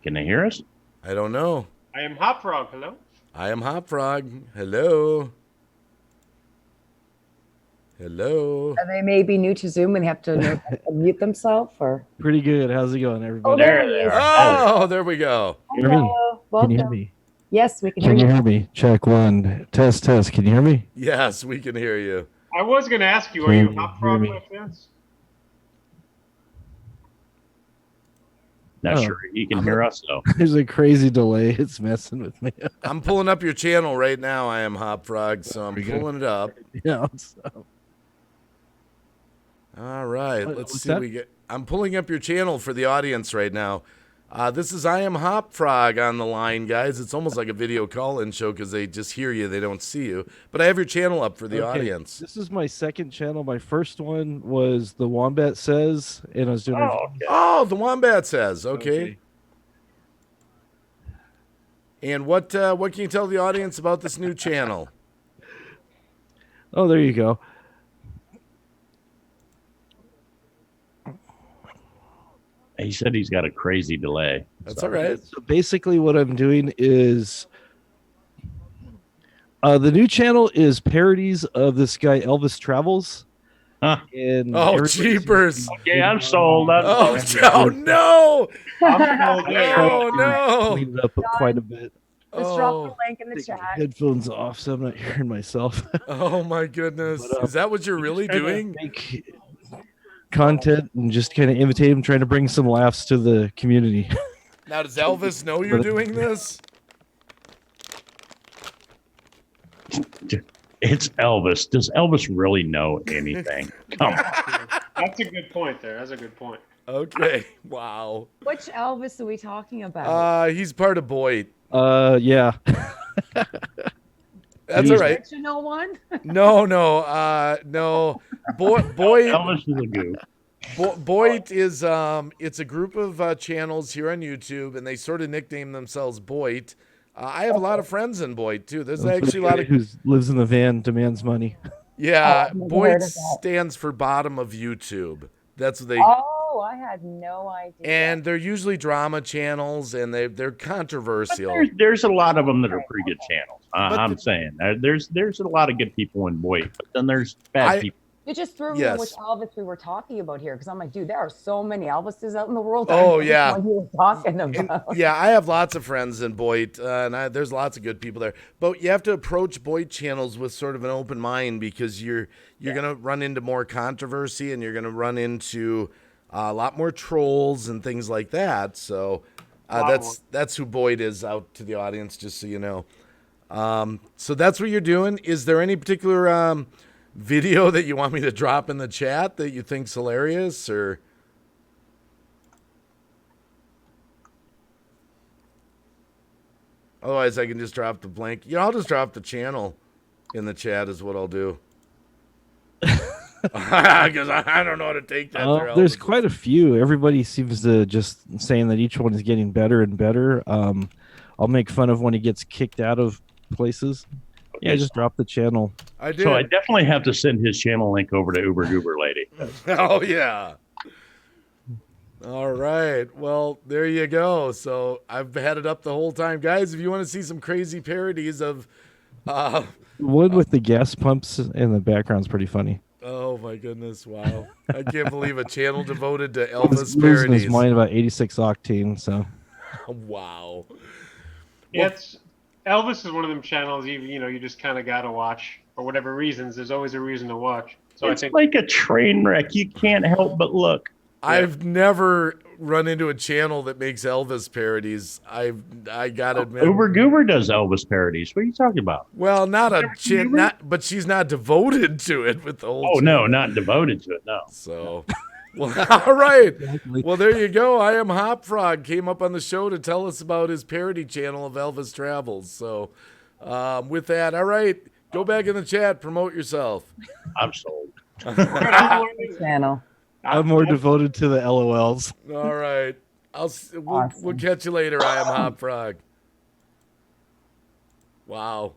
Can they hear us? I don't know. I am Hopfrog. Hello. I Am Hopfrog. Hello. Hello. They may be new to Zoom and have to mute themselves or. Pretty good. How's it going, Oh, everybody? there he is. Oh, there we go. Can you hear me? Hello. Can Welcome. you hear me? Yes, we can Can hear you you. hear me? Check one. Test, test. Can you hear me? Yes, we can hear you. I was going to ask you, are Can you you Hopfrog hear by me? chance? Not Oh. sure he can hear us though. There's a crazy delay. It's messing with me. I'm pulling up your channel right now, I Am Hopfrog, so I'm There we go. pulling it up. Yeah. All right, What- let's what's see that? what we get. I'm pulling up your channel for the audience right now. This is I Am Hopfrog on the line, guys. It's almost like a video call-in show because they just hear you, they don't see you. But I have your channel up for the Okay, audience. This is my second channel. My first one was The Wombat Says, and I was doing. Oh, the Wombat says. Okay. And what can you tell the audience about this new channel? Oh, there you go. He said he's got a crazy delay. That's all right. So basically, what I'm doing is the new channel is parodies of this guy Elvis Travels, And Oh, everybody seems to jeepers. be Okay, I'm sold. Oh, oh no. I'm sold there. Oh no. cleaned it up quite a bit. Let's drop Oh, the link in the Take my chat. headphones off so I'm not hearing myself. oh my goodness. But, Is that what you're really Trying to doing? Make content and just kind of imitate him, trying to bring some laughs to the community. Now, does Elvis know you're doing this? It's Elvis. Does Elvis really know anything? Come on. That's a good point there. That's a good point. Okay. Wow. Which Elvis are we talking about? He's part of Boyd. Yeah. That's all right. Original one? No. Boyd Elvis is a goof. Boyd is it's a group of channels here on YouTube, and they sort of nickname themselves Boyd. I have a lot of friends in Boyd too. There's actually a lot of who lives in the van, demands money. yeah. I've never Boyd heard of that. stands for bottom of YouTube. That's what they. Oh, I had no idea. And they're usually drama channels, and they're But controversial. there's a lot of them that are pretty good channels. But I'm saying there's a lot of good people in Boyd, but then there's bad people. You just threw me Yes. on which Elvis we were talking about here, because I'm like, dude, there are so many Elvises out in the world. I Oh, don't know which yeah. one you were talking And, about. yeah, I have lots of friends in Boyd, and there's lots of good people there. But you have to approach Boyd channels with sort of an open mind, because you're gonna run into more controversy, and you're gonna run into a lot more trolls and things like that. So that's who Boyd is out to the audience, just so you know. So that's what you're doing. Is there any particular video that you want me to drop in the chat that you think's hilarious, or? Otherwise, I can just drop the blank. Yeah, I'll just drop the channel in the chat is what I'll do. Because I don't know how to take that. There's quite a few. Everybody seems to just saying that each one is getting better and better. I'll make fun of when he gets kicked out of places. Yeah, just drop the channel. I did. So I definitely have to send his channel link over to Uber Goober Lady. Oh, yeah. All right. Well, there you go. So I've had it up the whole time. Guys, if you want to see some crazy parodies of... One with the gas pumps in the background is pretty funny. oh, my goodness. Wow. I can't believe a channel devoted to He's Elvis losing parodies. his mind about 86 octane. So Wow. Yeah, Elvis is one of them channels you just kind of got to watch for whatever reasons. There's always a reason to watch. So It's I think like a train wreck. You can't help but look. I've never run into a channel that makes Elvis parodies. I got to admit. Uber Goober does Elvis parodies. What are you talking about? Well, but she's not devoted to it with the whole. Oh, channel. no, not devoted to it. No. So, well, all right. Well, there you go. I Am Hopfrog came up on the show to tell us about his parody channel of Elvis Travels. So, with that, all right, go back in the chat, promote yourself. I'm sold. Channel. I'm more devoted to the LOLs. All right, we'll catch you later. I Am Hopfrog. Wow.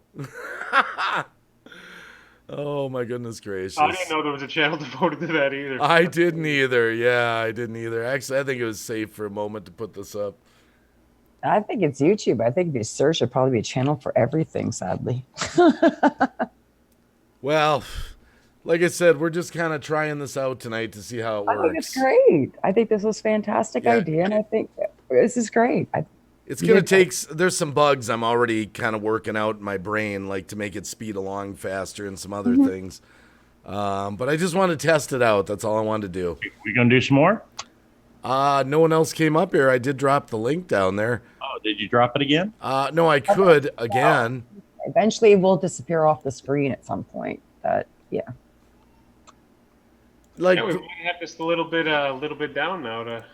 Oh my goodness gracious! I didn't know there was a channel devoted to that either. I didn't either. Yeah, I didn't either. Actually, I think it was safe for a moment to put this up. I think it's YouTube. I think if you search, it'd probably be a channel for everything, sadly. Well, like I said, we're just kind of trying this out tonight to see how it works. I think it's great. I think this was a fantastic Yeah. idea, and I think this is great. It's going to take, there's some bugs I'm already kind of working out in my brain, like to make it speed along faster and some other things. But I just want to test it out. That's all I wanted to do. We going to do some more? No one else came up here. I did drop the link down there. Oh, did you drop it again? No, I could again. Eventually, it will disappear off the screen at some point. But yeah. Like, Yeah, we might have this a little bit down now to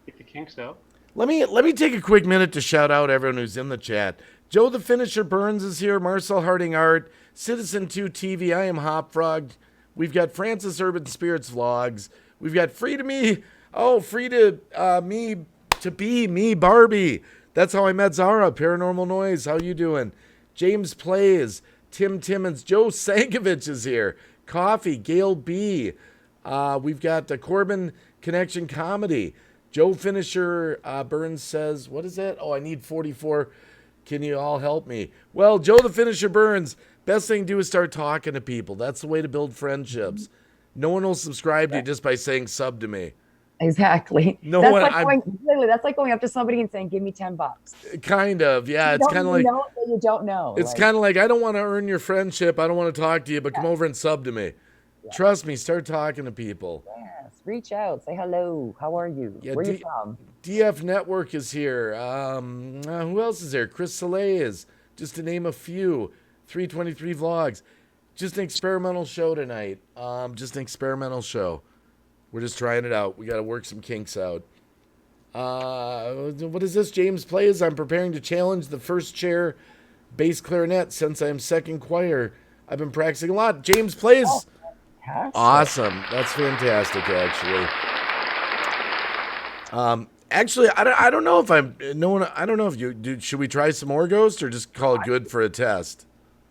get the kinks out. let me take a quick minute to shout out everyone who's in the chat. Joe the Finisher Burns is here. Marcel Harding Art, Citizen 2 TV. I Am Hopfrog. We've got Francis Urban Spirits Vlogs. We've got Free to Me. Oh, Free to Me to Be Me Barbie. That's how I met Zara. Paranormal Noise. How you doing? James Plays. Tim Timmons. Joe Sankovich is here. Coffee. Gail B. We've got the Corbin Connection Comedy. Joe Finisher Burns says, what is that? Oh, I need 44. Can you all help me? Well, Joe the Finisher Burns, best thing to do is start talking to people. That's the way to build friendships. No one will subscribe to you just by saying sub to me. Exactly. No that's one- like I'm- going, literally, that's like going up to somebody and saying, "Give me $10." Kind of, yeah. You It's don't kind of even like know that you don't know. it's kind of like I don't want to earn your friendship. I don't want to talk to you, but come over and sub to me. Trust me, start talking to people. Yes, reach out, say hello. How are you? Yeah, Where you from? DF Network is here. Who else is there? Chris Soleil is, just to name a few. 323 Vlogs. Just an experimental show tonight. Just an experimental show. We're just trying it out. We got to work some kinks out. What is this? James plays. I'm preparing to challenge the first chair bass clarinet since I'm second choir. I've been practicing a lot. James plays. Oh, fantastic. Awesome. That's fantastic, actually. Actually, I don't know if I'm no one. I don't know if you do. Should we try some more Ghost or just call it good for a test?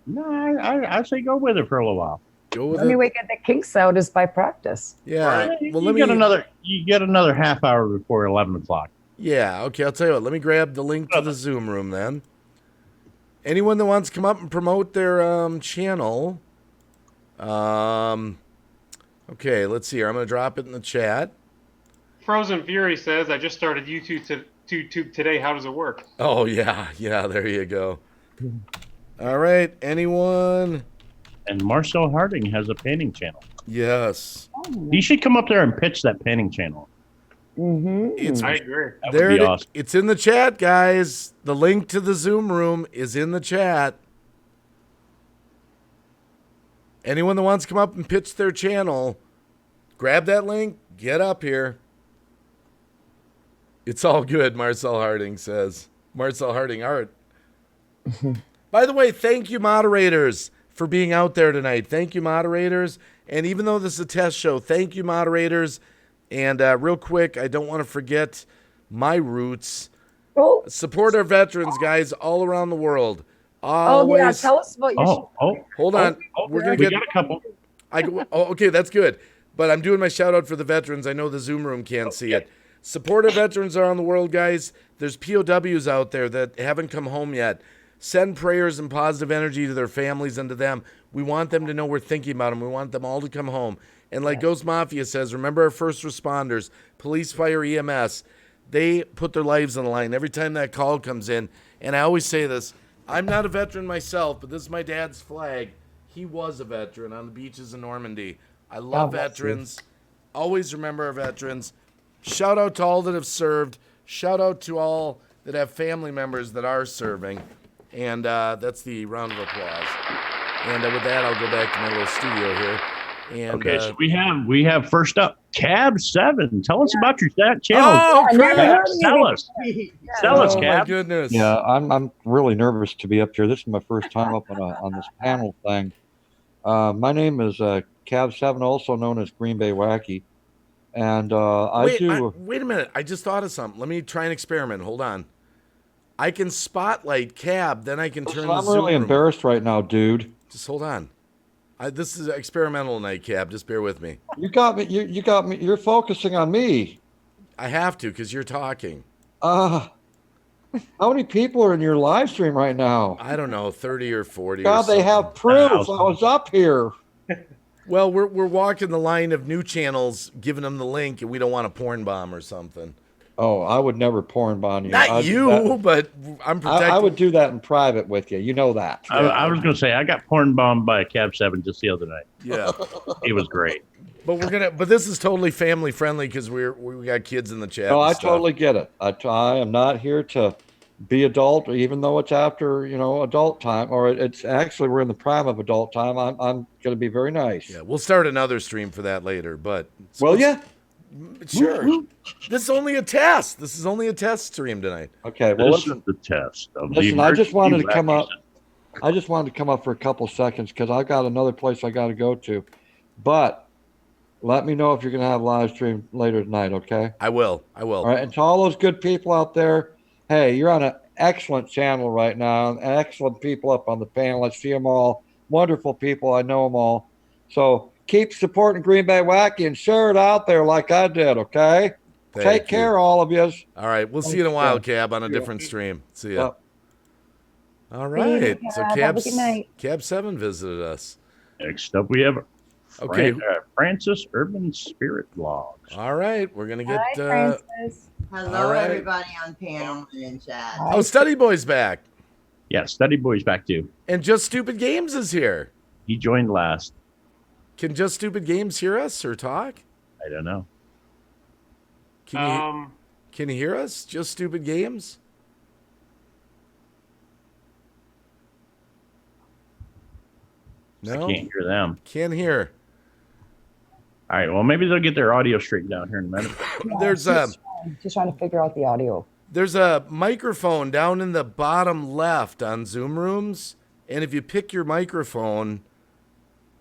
No, I say go with it for a little while. Go with The only it. way to get the kinks out is by practice. Yeah. You Well, let me. get another half hour before 11 o'clock. Yeah. Okay. I'll tell you what. Let me grab the link to the Zoom room then. Anyone that wants to come up and promote their channel. Okay. Let's see here. I'm gonna drop it in the chat. Frozen Fury says, "I just started YouTube today. How does it work?" Oh yeah. Yeah. There you go. All right. Anyone? And Marcel Harding has a painting channel. Yes. You should come up there and pitch that painting channel. It's I agree. That there. would be awesome. It's in the chat, guys. The link to the Zoom room is in the chat. Anyone that wants to come up and pitch their channel, grab that link. Get up here. It's all good, Marcel Harding says. Marcel Harding art. By the way, thank you, moderators, for being out there tonight. Thank you, moderators. And even though this is a test show, thank you, moderators. And real quick, I don't want to forget my roots. Oh, Support our veterans, guys, all around the world. yeah. Always. Tell us about your. Hold on. We're gonna we get. got a couple. Okay, that's good. But I'm doing my shout out for the veterans. I know the Zoom room can't see it. Support our veterans around the world, guys. There's POWs out there that haven't come home yet. Send prayers and positive energy to their families and to them. We want them to know we're thinking about them. We want them all to come home. And like Ghost Mafia says, remember our first responders, police, fire, EMS. They put their lives on the line every time that call comes in. And I always say this. I'm not a veteran myself, but this is my dad's flag. He was a veteran on the beaches in Normandy. I love veterans. Always remember our veterans. Shout out to all that have served. Shout out to all that have family members that are serving. And that's the round of applause. And with that, I'll go back to my little studio here. And, Okay, so we have first up Cab 7. Tell us about your channel. Oh, Yeah, crap. Tell us. Tell us, Oh, my Cab. goodness. Yeah, I'm really nervous to be up here. This is my first time up on this panel thing. My name is Cab 7, also known as Green Bay Wacky, and Wait a minute. I just thought of something. Let me try an experiment. Hold on. I can spotlight Cab, then I can turn the I'm Zoom really room. embarrassed right now, dude. Just hold on. This is experimental night, Cab. Just bear with me. You got me. You got me. You're focusing on me. I have to because you're talking. How many people are in your live stream right now? I don't know, 30 or 40. God, or they something. have proof. I was up here. Well, we're walking the line of new channels, giving them the link, and we don't want a porn bomb or something. Oh, I would never porn bomb you. Not you, but I'm protecting. I would do that in private with you. You know that. I was going to say I got porn bombed by a Cab 7 just the other night. Yeah, It was great. but but this is totally family friendly because we got kids in the chat. No, and I stuff. totally get it. I am not here to be adult, even though it's after adult time, or it's actually we're in the prime of adult time. I'm going to be very nice. Yeah, we'll start another stream for that later, but Will ya? Sure. This is only a test. This is only a test stream tonight. Okay. Well, This listen. is the test. Of Listen, the I just wanted to emergency come up. vaccine. I just wanted to come up for a couple seconds because I got another place I got to go to. But let me know if you're going to have a live stream later tonight, okay? I will. All right. And to all those good people out there, hey, you're on an excellent channel right now. And excellent people up on the panel. I see them all. Wonderful people. I know them all. So keep supporting Green Bay Wacky and share it out there like I did, okay? Take care, all of you. All right. We'll see you in a while, Cab, on a different stream. See ya. Yep. All right. So Cab. Have a good night. Cab 7 visited us. Next up, we have Okay. Francis Urban Spirit Vlogs. All right. We're going to get. Hi, Francis. Hello, All right. everybody on panel and in chat. Oh, Study Boy's back. Yeah, Study Boy's back too. And Just Stupid Games is here. He joined last. Can Just Stupid Games hear us or talk? I don't know. Can you hear us? Just Stupid Games? No? I can't hear them. Can't hear. All right, well, maybe they'll get their audio straightened out here in a minute. There's just trying to figure out the audio. There's a microphone down in the bottom left on Zoom Rooms, and if you pick your microphone,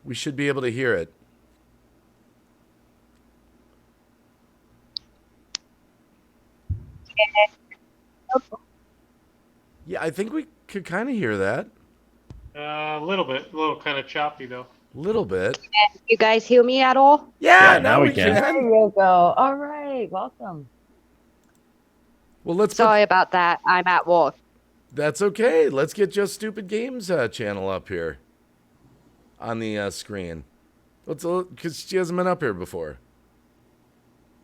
we should be able to hear it. Yeah, I think we could kind of hear that. A little bit. A little kind of choppy, though. A little bit. You guys hear me at all? Yeah, now we can. There you go. All right. Welcome. Well, let's. Sorry about that. I'm at work. That's okay. Let's get Just Stupid Games channel up here on the screen. Because she hasn't been up here before.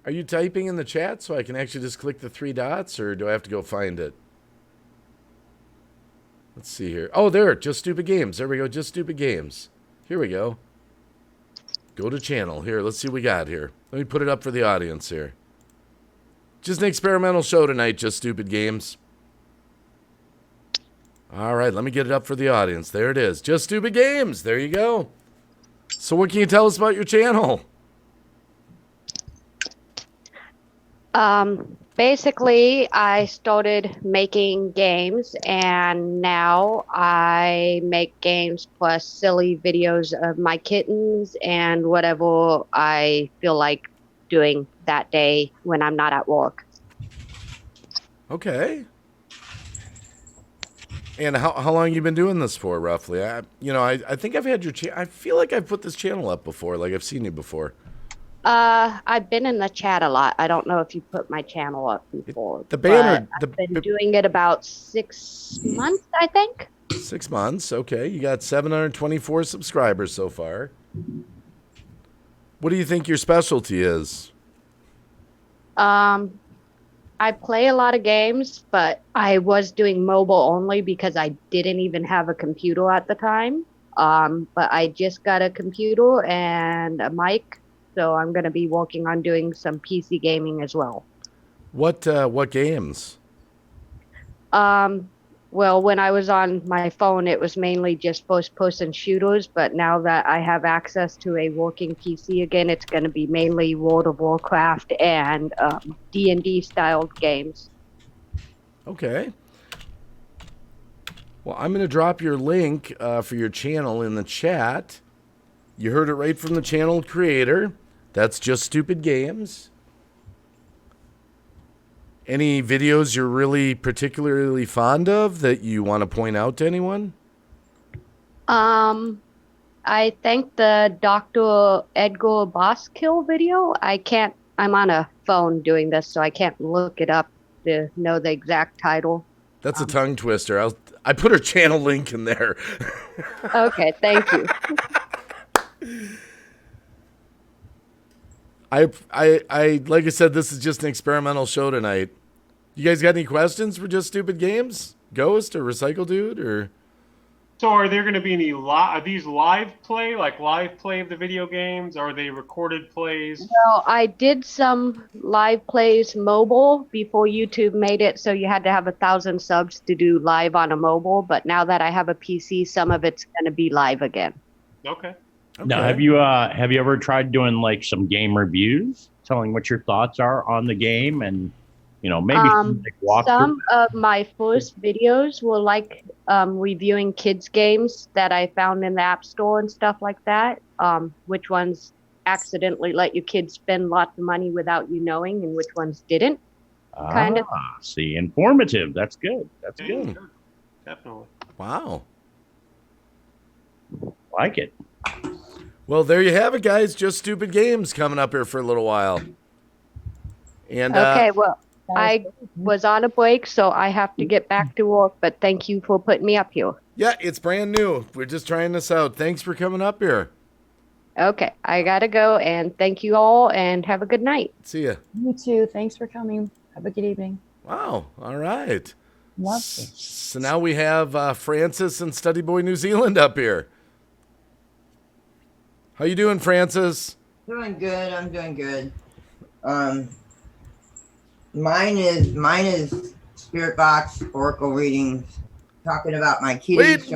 Are you typing in the chat so I can actually just click the 3 dots, or do I have to go find it? Let's see here. Oh, there. Just Stupid Games. There we go. Just Stupid Games. Here we go. Go to channel. Here, let's see what we got here. Let me put it up for the audience here. Just an experimental show tonight, Just Stupid Games. All right, let me get it up for the audience. There it is. Just Stupid Games. There you go. So what can you tell us about your channel? Basically, I started making games, and now I make games plus silly videos of my kittens and whatever I feel like doing that day when I'm not at work. Okay. And how long you been doing this for, roughly? I think I've had your channel. I feel like I've put this channel up before. Like I've seen you before. I've been in the chat a lot. I don't know if you put my channel up before. The banner. I've been doing it about 6 months, I think. 6 months. Okay. You got 724 subscribers so far. What do you think your specialty is? I play a lot of games, but I was doing mobile only because I didn't even have a computer at the time. But I just got a computer and a mic. So I'm going to be working on doing some PC gaming as well. What games? Well, when I was on my phone, it was mainly just first-person shooters. But now that I have access to a working PC again, it's going to be mainly World of Warcraft and D&D styled games. Okay. Well, I'm going to drop your link for your channel in the chat. You heard it right from the channel creator. That's Just Stupid Games. Any videos you're really particularly fond of that you want to point out to anyone? I think the Dr. Edgar Boskill video. I'm on a phone doing this, so I can't look it up to know the exact title. That's a tongue twister. I put her channel link in there. Okay, thank you. I like I said, this is just an experimental show tonight. You guys got any questions for Just Stupid Games? Ghost or Recycle Dude or? So are there going to be any are these live play of the video games? Or are they recorded plays? Well, I did some live plays mobile before YouTube made it, so you had to have 1,000 subs to do live on a mobile. But now that I have a PC, some of it's going to be live again. Okay. Now, have you ever tried doing like some game reviews, telling what your thoughts are on the game, and maybe like walkthrough? Some of my first videos were like reviewing kids games that I found in the App Store and stuff like that. Which ones accidentally let your kids spend lots of money without you knowing, and which ones didn't. Kind of. See, informative. That's good. That's good. Definitely. Wow. Like it. Well, there you have it, guys. Just Stupid Games coming up here for a little while. And Okay, well, I was on a break, so I have to get back to work, but thank you for putting me up here. yeah, it's brand new. We're just trying this out. Thanks for coming up here. Okay, I gotta go, and thank you all, and have a good night. See ya. You too. Thanks for coming. Have a good evening. Wow. All right. Lovely. So now we have Francis and Study Boy New Zealand up here. How you doing, Francis? Doing good. I'm doing good. Mine is Spirit Box Oracle readings, talking about my kitties.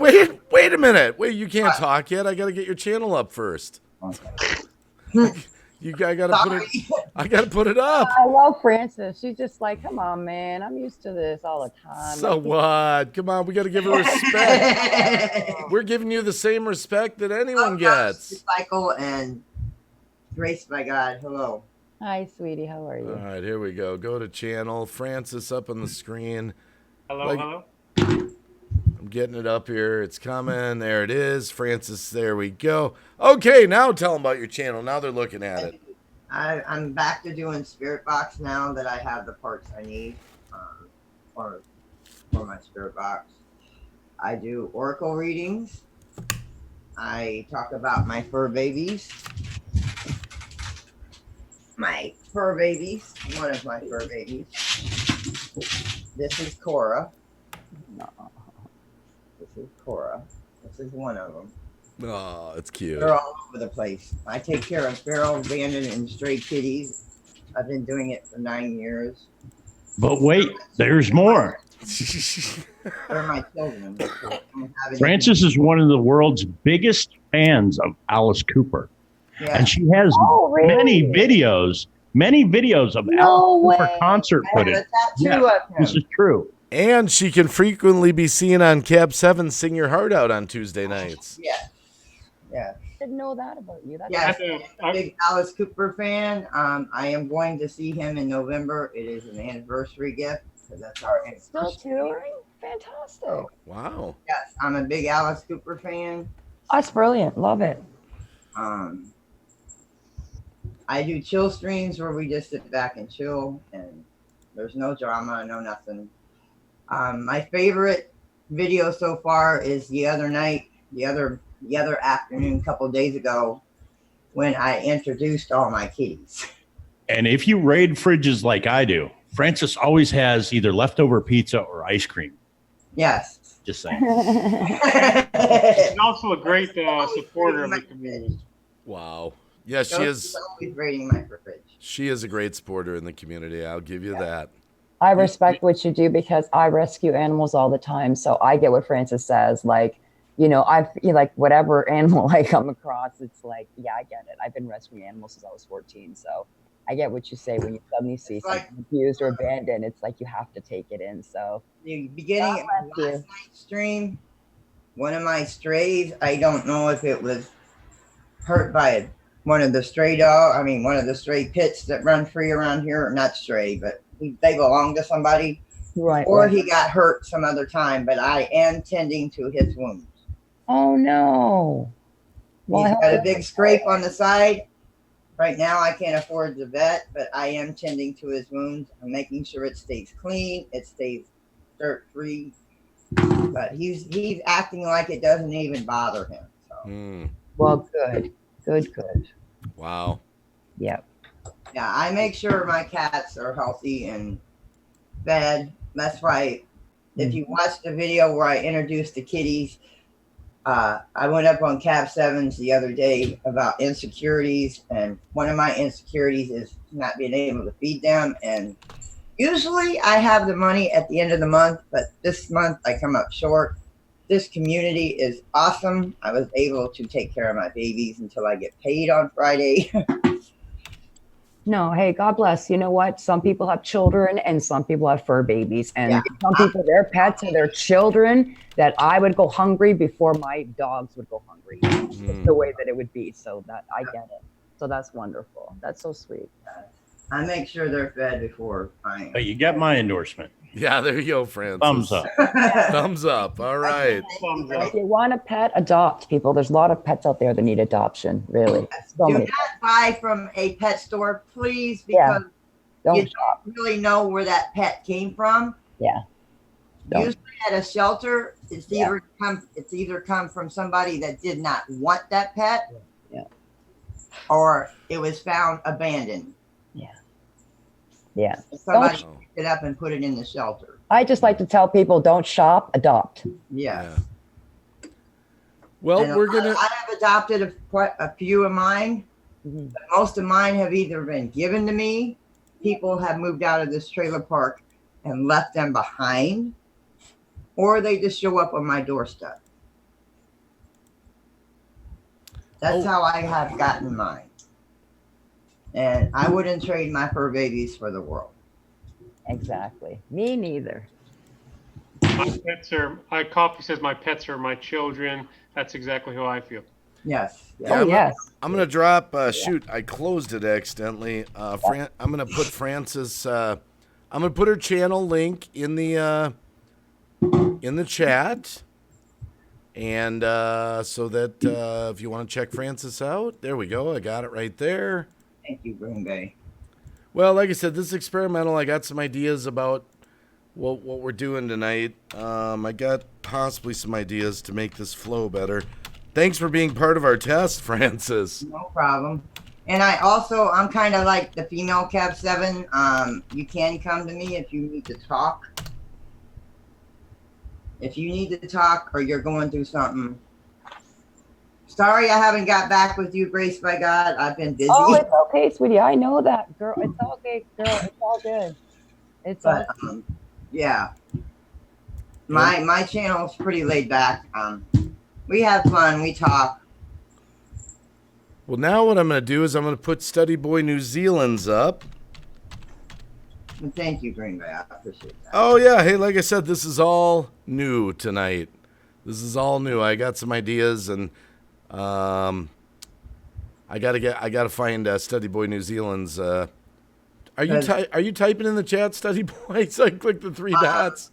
Wait a minute. Wait, you can't talk yet. I got to get your channel up first. I gotta put it up. I love Francis. She's just like, come on, man. I'm used to this all the time. So what? Come on, we got to give her respect. We're giving you the same respect that anyone gets. Cycle and grace by God. Hello. Hi, sweetie. How are you? All right, here we go. Go to channel. Francis up on the screen. Hello. I'm getting it up here. It's coming. There it is. Francis, there we go. Okay, now tell them about your channel. Now they're looking at it. I'm back to doing Spirit Box now that I have the parts I need for my Spirit Box. I do Oracle readings. I talk about my fur babies. One of my fur babies. This is Cora. This is Cora. This is one of them. Oh, it's cute. They're all over the place. I take care of feral, abandoned, and stray kitties. I've been doing it for 9 years. But wait, there's more. They're my children. Francis is one of the world's biggest fans of Alice Cooper. Yeah. And she has many videos of Alice Cooper concert footage. This is true. And she can frequently be seen on Cab 7 Sing Your Heart Out on Tuesday nights. Yeah. Didn't know that about you. That's I'm a big Alice Cooper fan. I am going to see him in November. It is an anniversary gift. So that's our Still touring? Fantastic. Wow. Yes, I'm a big Alice Cooper fan. That's brilliant. Love it. I do chill streams where we just sit back and chill, and there's no drama, no nothing. My favorite video so far is the other afternoon, a couple days ago, when I introduced all my kitties. And if you raid fridges like I do, Francis always has either leftover pizza or ice cream. Yes. Just saying. She's also a great supporter of the community. Wow. Yeah, she is. Always raiding my fridge. She is a great supporter in the community. I'll give you that. I respect what you do because I rescue animals all the time. So I get what Francis says. Like, like whatever animal I come across, it's like, yeah, I get it. I've been rescuing animals since I was 14. So I get what you say when you suddenly see something abused or abandoned. It's like you have to take it in. So the beginning of last night's stream, one of my strays, I don't know if it was hurt by one of the stray pits that run free around here, or not stray, but they belong to somebody. Right. Or he got hurt some other time, but I am tending to his wounds. Oh no. He's got a big scrape on the side. Right now I can't afford the vet, but I am tending to his wounds. I'm making sure it stays clean, it stays dirt free. But he's acting like it doesn't even bother him. So. Well, good. Good. Wow. Yep. Yeah, I make sure my cats are healthy and fed. That's why if you watched the video where I introduced the kitties, I went up on Cab 7s the other day about insecurities, and one of my insecurities is not being able to feed them. And usually I have the money at the end of the month, but this month I come up short. This community is awesome. I was able to take care of my babies until I get paid on Friday. No, hey, God bless. You know what? Some people have children and some people have fur babies. And some people, their pets are their children, that I would go hungry before my dogs would go hungry. It's the way that it would be. So that I get it. So that's wonderful. That's so sweet. I make sure they're fed before I am. But you got my endorsement. Yeah, there you go, Francis. Thumbs up. Thumbs up. All right. If you want a pet, adopt, people. There's a lot of pets out there that need adoption, really. Do not buy from a pet store, please, because you don't really know where that pet came from. Yeah. Usually at a shelter, it's either come from somebody that did not want that pet, or it was found abandoned. Yeah. Somebody picked it up and put it in the shelter. I just like to tell people, don't shop, adopt. Yeah. Well, And I have adopted quite a few of mine. Mhm. But most of mine have either been given to me, people have moved out of this trailer park and left them behind, or they just show up on my doorstep. That's how I have gotten mine. And I wouldn't trade my fur babies for the world. Exactly. Me neither. Coffee says my pets are my children. That's exactly how I feel. Yes. Yeah, I'm gonna drop. Shoot, I closed it accidentally. I'm gonna put Frances. I'm gonna put her channel link in the chat, and so that if you want to check Frances out, there we go. I got it right there. Thank you, Green Bay. Well, like I said, this is experimental. I got some ideas about what we're doing tonight. I got possibly some ideas to make this flow better. Thanks for being part of our test, Frances. No problem. And I'm kind of like the female Cab 7. You can come to me if you need to talk. If you need to talk or you're going through something. Sorry I haven't got back with you, Grace by God. I've been busy. Oh, it's okay, sweetie. I know that, girl. It's okay, girl. It's all good. It's all good. Yeah. My channel's pretty laid back. We have fun. We talk. Well, now what I'm going to do is I'm going to put Study Boy New Zealand's up. And thank you, Green Bay. I appreciate that. Oh, yeah. Hey, like I said, this is all new tonight. This is all new. I got some ideas, and I gotta find Study Boy New Zealand's. Are you typing in the chat, Study Boy? So I click the three dots.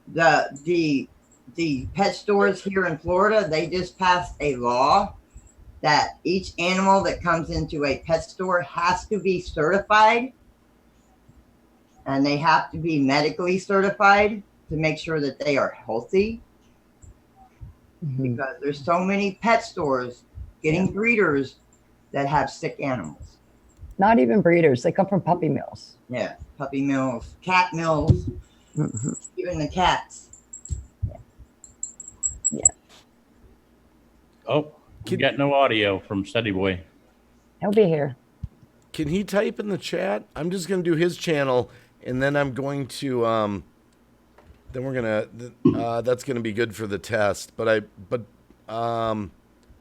The pet stores here in Florida, they just passed a law that each animal that comes into a pet store has to be certified, and they have to be medically certified to make sure that they are healthy. Because there's so many pet stores getting breeders that have sick animals. Not even breeders. They come from puppy mills. Yeah, puppy mills, cat mills, even the cats. Yeah. Oh, we got no audio from Study Boy. He'll be here. Can he type in the chat? I'm just going to do his channel, and then I'm going to then we're gonna that's gonna be good for the test.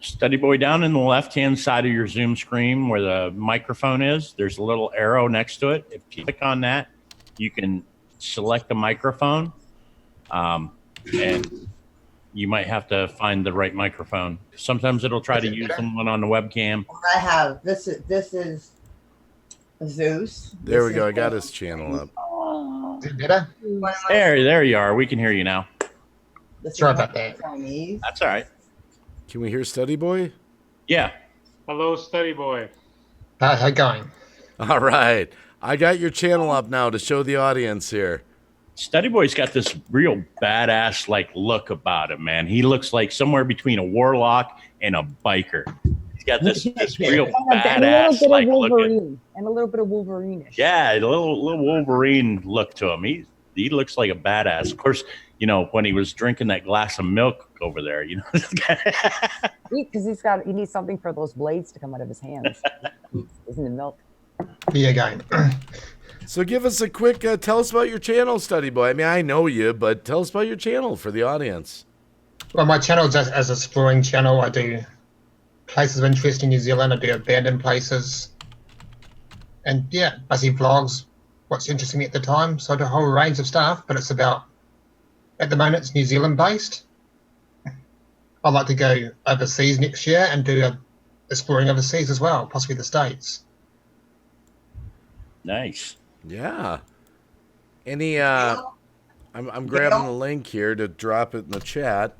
Study Boy, down in the left-hand side of your Zoom screen where the microphone is, there's a little arrow next to it. If you click on that, you can select the microphone, and you might have to find the right microphone. Sometimes it'll try to use someone on the webcam. I have this is Zeus. There we go. I got his channel up. Is it better? There you are. We can hear you now. Sorry about that. That's all right. Can we hear Study Boy? Yeah. Hello, Study Boy. How you going? All right. I got your channel up now to show the audience here. Study Boy's got this real badass look about him, man. He looks like somewhere between a warlock and a biker. He's got this real badass look. And a little bit of Wolverine-ish. Yeah, a little Wolverine look to him. He looks like a badass. Of course, when he was drinking that glass of milk over there, because he needs something for those blades to come out of his hands. Isn't it milk? Yeah, going. So give us a quick, tell us about your channel, Study Boy. I mean, I know you, but tell us about your channel for the audience. Well, my channel is as an exploring channel. I do places of interest in New Zealand. I do abandoned places. And yeah, I see vlogs, what's interesting me at the time. So I do a whole range of stuff, but it's about, at the moment, it's New Zealand based. I'd like to go overseas next year and do exploring overseas as well, possibly the States. Nice. Yeah. Any, I'm grabbing the link here to drop it in the chat.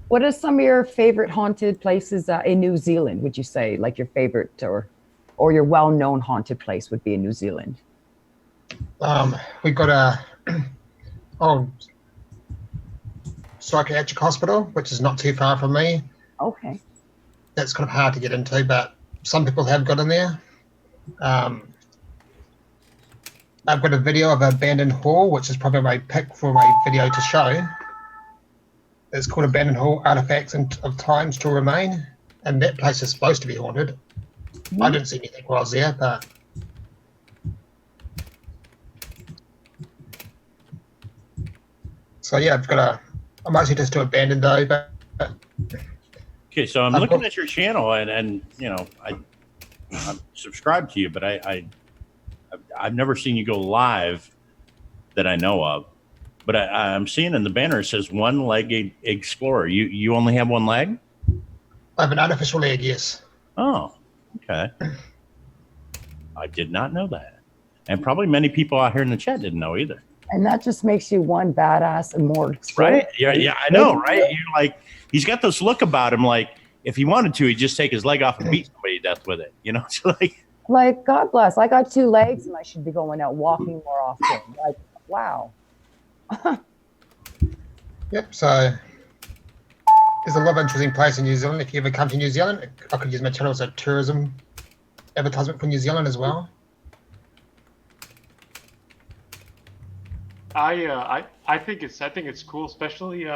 What are some of your favorite haunted places in New Zealand, would you say? Like your favorite or your well-known haunted place would be in New Zealand? We've got a old psychiatric hospital, which is not too far from me. Okay. that's kind of hard to get into, but some people have got in there. I've got a video of an abandoned hall, which is probably my pick for my video to show. It's called Abandoned Hall, Artifacts of Times to Remain, and that place is supposed to be haunted. I didn't see anything while I was there, but... So yeah, I'm actually just to abandon though, but... Okay, so I'm looking at your channel, and you know, I'm subscribed to you, but I've never seen you go live that I know of. But I'm seeing in the banner it says one-legged explorer. You only have one leg? I have an artificial leg, yes. Oh, okay. I did not know that, and probably many people out here in the chat didn't know either. And that just makes you one badass and more explorer. Right? Yeah, I know, right? You're like, he's got this look about him, like if he wanted to, he'd just take his leg off and beat somebody to death with it. You know, so like God bless. I got 2 legs, and I should be going out walking more often. Like, wow. Yep, so there's a lot of interesting places in New Zealand. If you ever come to New Zealand, I could use my channel as a tourism advertisement for New Zealand as well. I think it's cool, especially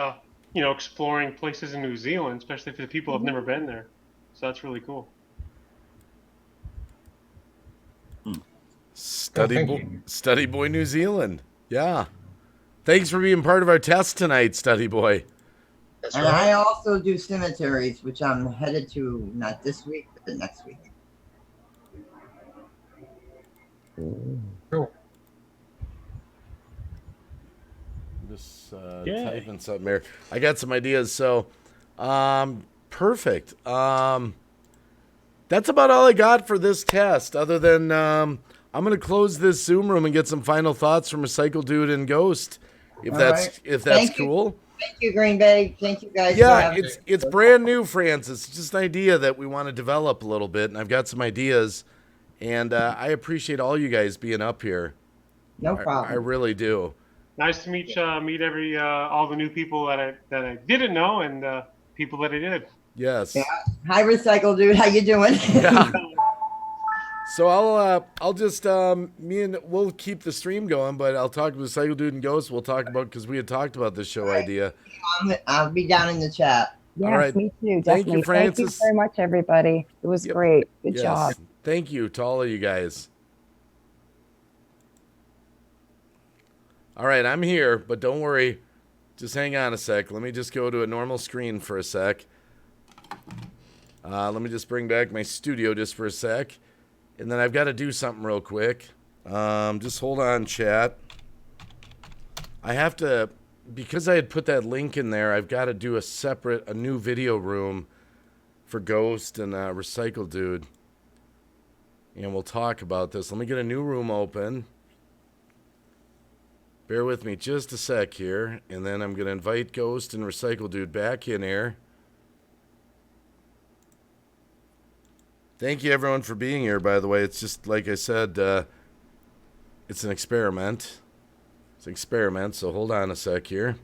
exploring places in New Zealand, especially for the people who've never been there. So that's really cool. Study Boy New Zealand. Yeah. Thanks for being part of our test tonight, Study Boy. And I also do cemeteries, which I'm headed to not this week, but the next week. Cool. Just typing something here. I got some ideas. So, perfect. That's about all I got for this test, other than I'm going to close this Zoom room and get some final thoughts from Recycle Dude and Ghost, if that's cool. Thank you, Green Bay. Thank you, guys. Yeah, it's brand new, Francis. It's just an idea that we want to develop a little bit, and I've got some ideas, and I appreciate all you guys being up here. No problem. I really do. Nice to meet all the new people that I didn't know, and people that I did. Yes. Yeah. Hi, Recycle Dude. How you doing? Yeah. So I'll just we'll keep the stream going, but I'll talk with Recycle Dude and Ghost. We'll talk about, because we had talked about this show idea. I'll be down in the chat. Yes, all right. Me too. Definitely. Thank you, Francis. Thank you very much, everybody. It was great. Good job. Thank you to all of you guys. All right, I'm here, but don't worry. Just hang on a sec. Let me just go to a normal screen for a sec. Let me just bring back my studio just for a sec. And then I've got to do something real quick. Just hold on, chat. I have to, because I had put that link in there, I've got to do a new video room for Ghost and Recycle Dude. And we'll talk about this. Let me get a new room open. Bear with me just a sec here. And then I'm going to invite Ghost and Recycle Dude back in here. Thank you, everyone, for being here, by the way. It's just, like I said, it's an experiment. It's an experiment, so hold on a sec here.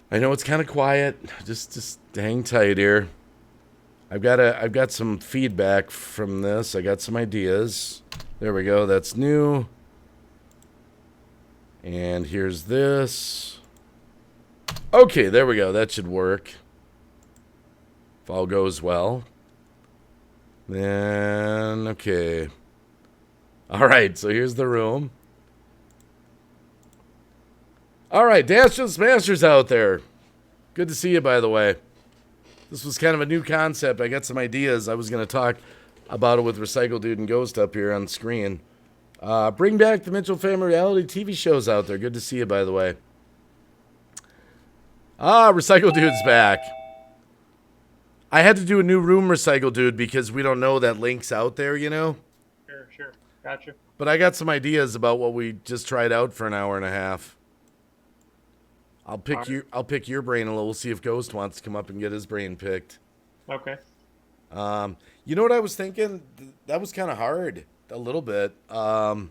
I know it's kind of quiet. Just hang tight here. I've got some feedback from this. I got some ideas. There we go. That's new. And here's this. Okay, there we go. That should work. If all goes well. Then, okay. All right, so here's the room. All right, Dashers Smashers out there. Good to see you, by the way. This was kind of a new concept. I got some ideas. I was going to talk about it with Recycle Dude and Ghost up here on screen. Bring back the Mitchell Family reality TV shows out there. Good to see you, by the way. Recycle Dude's back. I had to do a new room, Recycle Dude, because we don't know that link's out there, you know? Sure. Gotcha. But I got some ideas about what we just tried out for an hour and a half. I'll pick your brain a little. We'll see if Ghost wants to come up and get his brain picked. Okay. You know what I was thinking? That was kind of hard, a little bit. It was.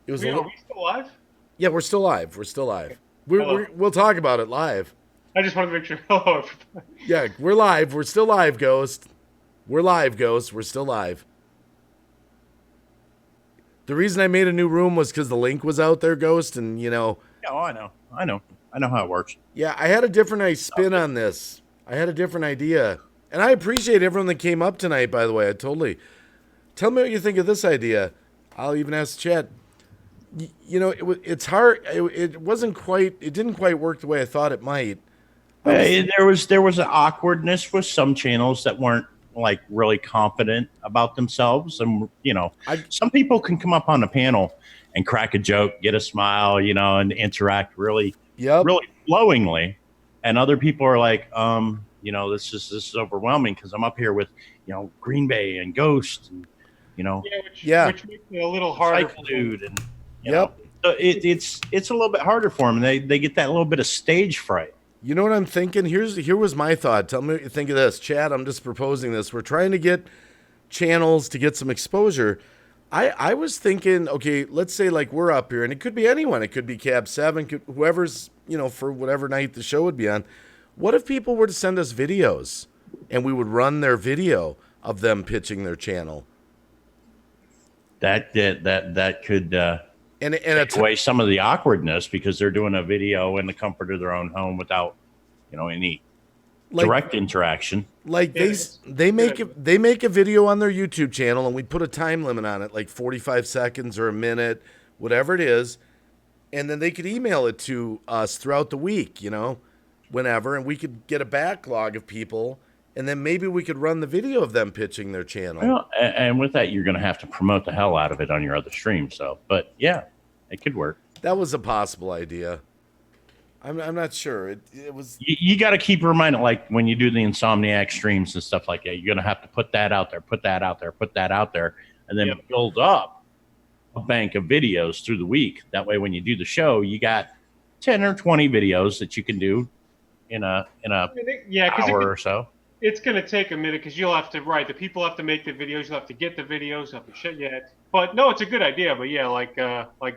Are we still live? Yeah, we're still live. We'll talk about it live. I just wanted to make sure. Hello, everybody. Yeah, we're live. We're still live, Ghost. We're live, Ghost. We're still live. The reason I made a new room was because the link was out there, Ghost, and Oh, I know how it works. Yeah, I had a different spin on this. I had a different idea. And I appreciate everyone that came up tonight, by the way. I totally. Tell me what you think of this idea. I'll even ask Chet. It's hard. It wasn't quite. It didn't quite work the way I thought it might. There was an awkwardness with some channels that weren't like really confident about themselves, and some people can come up on the panel and crack a joke, get a smile, and interact really flowingly, and other people are like, this is overwhelming because I'm up here with Green Bay and Ghost, and which makes it a little harder. Cycle Dude, and so it's a little bit harder for them. They get that little bit of stage fright. You know what I'm thinking? Here was my thought. Tell me what you think of this. Chad, I'm just proposing this. We're trying to get channels to get some exposure. I was thinking, okay, let's say like we're up here, and it could be anyone. It could be Cab 7, whoever's, for whatever night the show would be on. What if people were to send us videos, and we would run their video of them pitching their channel? That could take away some of the awkwardness because they're doing a video in the comfort of their own home without, any direct interaction. Like they make a video on their YouTube channel, and we put a time limit on it, like 45 seconds or a minute, whatever it is, and then they could email it to us throughout the week, whenever, and we could get a backlog of people. And then maybe we could run the video of them pitching their channel. Well, and with that, you're going to have to promote the hell out of it on your other stream. So, but yeah, it could work. That was a possible idea. I'm not sure. It was. You got to keep reminding, like when you do the Insomniac streams and stuff like that, you're going to have to put that out there, and then build up a bank of videos through the week. That way, when you do the show, you got 10 or 20 videos that you can do in a hour or so. It's going to take a minute because you'll have to, the people have to make the videos. You'll have to get the videos, you'll have to shit yet. But no, it's a good idea. But yeah, like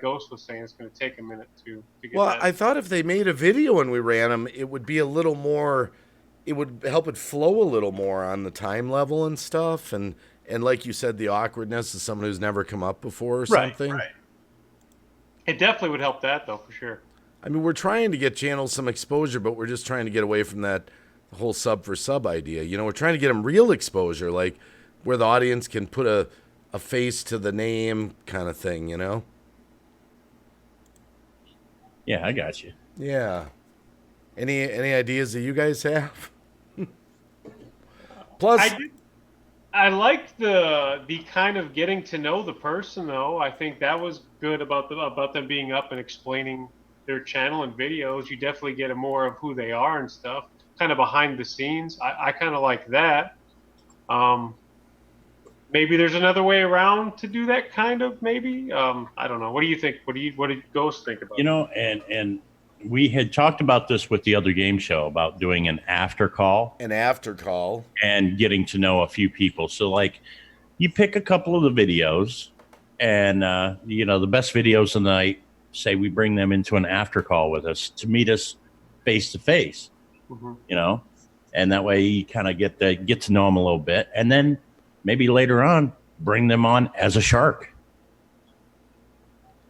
Ghost was saying, it's going to take a minute to get that. I thought if they made a video and we ran them, it would be a little more, it would help it flow a little more on the time level and stuff. And like you said, the awkwardness of someone who's never come up before or something. Right. It definitely would help that, though, for sure. I mean, we're trying to get channels some exposure, but we're just trying to get away from that whole sub for sub idea. We're trying to get them real exposure, like where the audience can put a face to the name kind of thing, Yeah, I got you. Yeah. Any ideas that you guys have? Plus, I liked the kind of getting to know the person, though. I think that was good about them being up and explaining their channel and videos. You definitely get a more of who they are and stuff, kind of behind the scenes. I kind of like that. Maybe there's another way around to do that, kind of, maybe. I don't know. What do you think? What did Ghost think about it? And we had talked about this with the other game show about doing an after call. And getting to know a few people. So, like, you pick a couple of the videos, and, the best videos of the night, say we bring them into an after call with us to meet us face to face. Mm-hmm. And that way you kind of get to know them a little bit, and then maybe later on bring them on as a shark.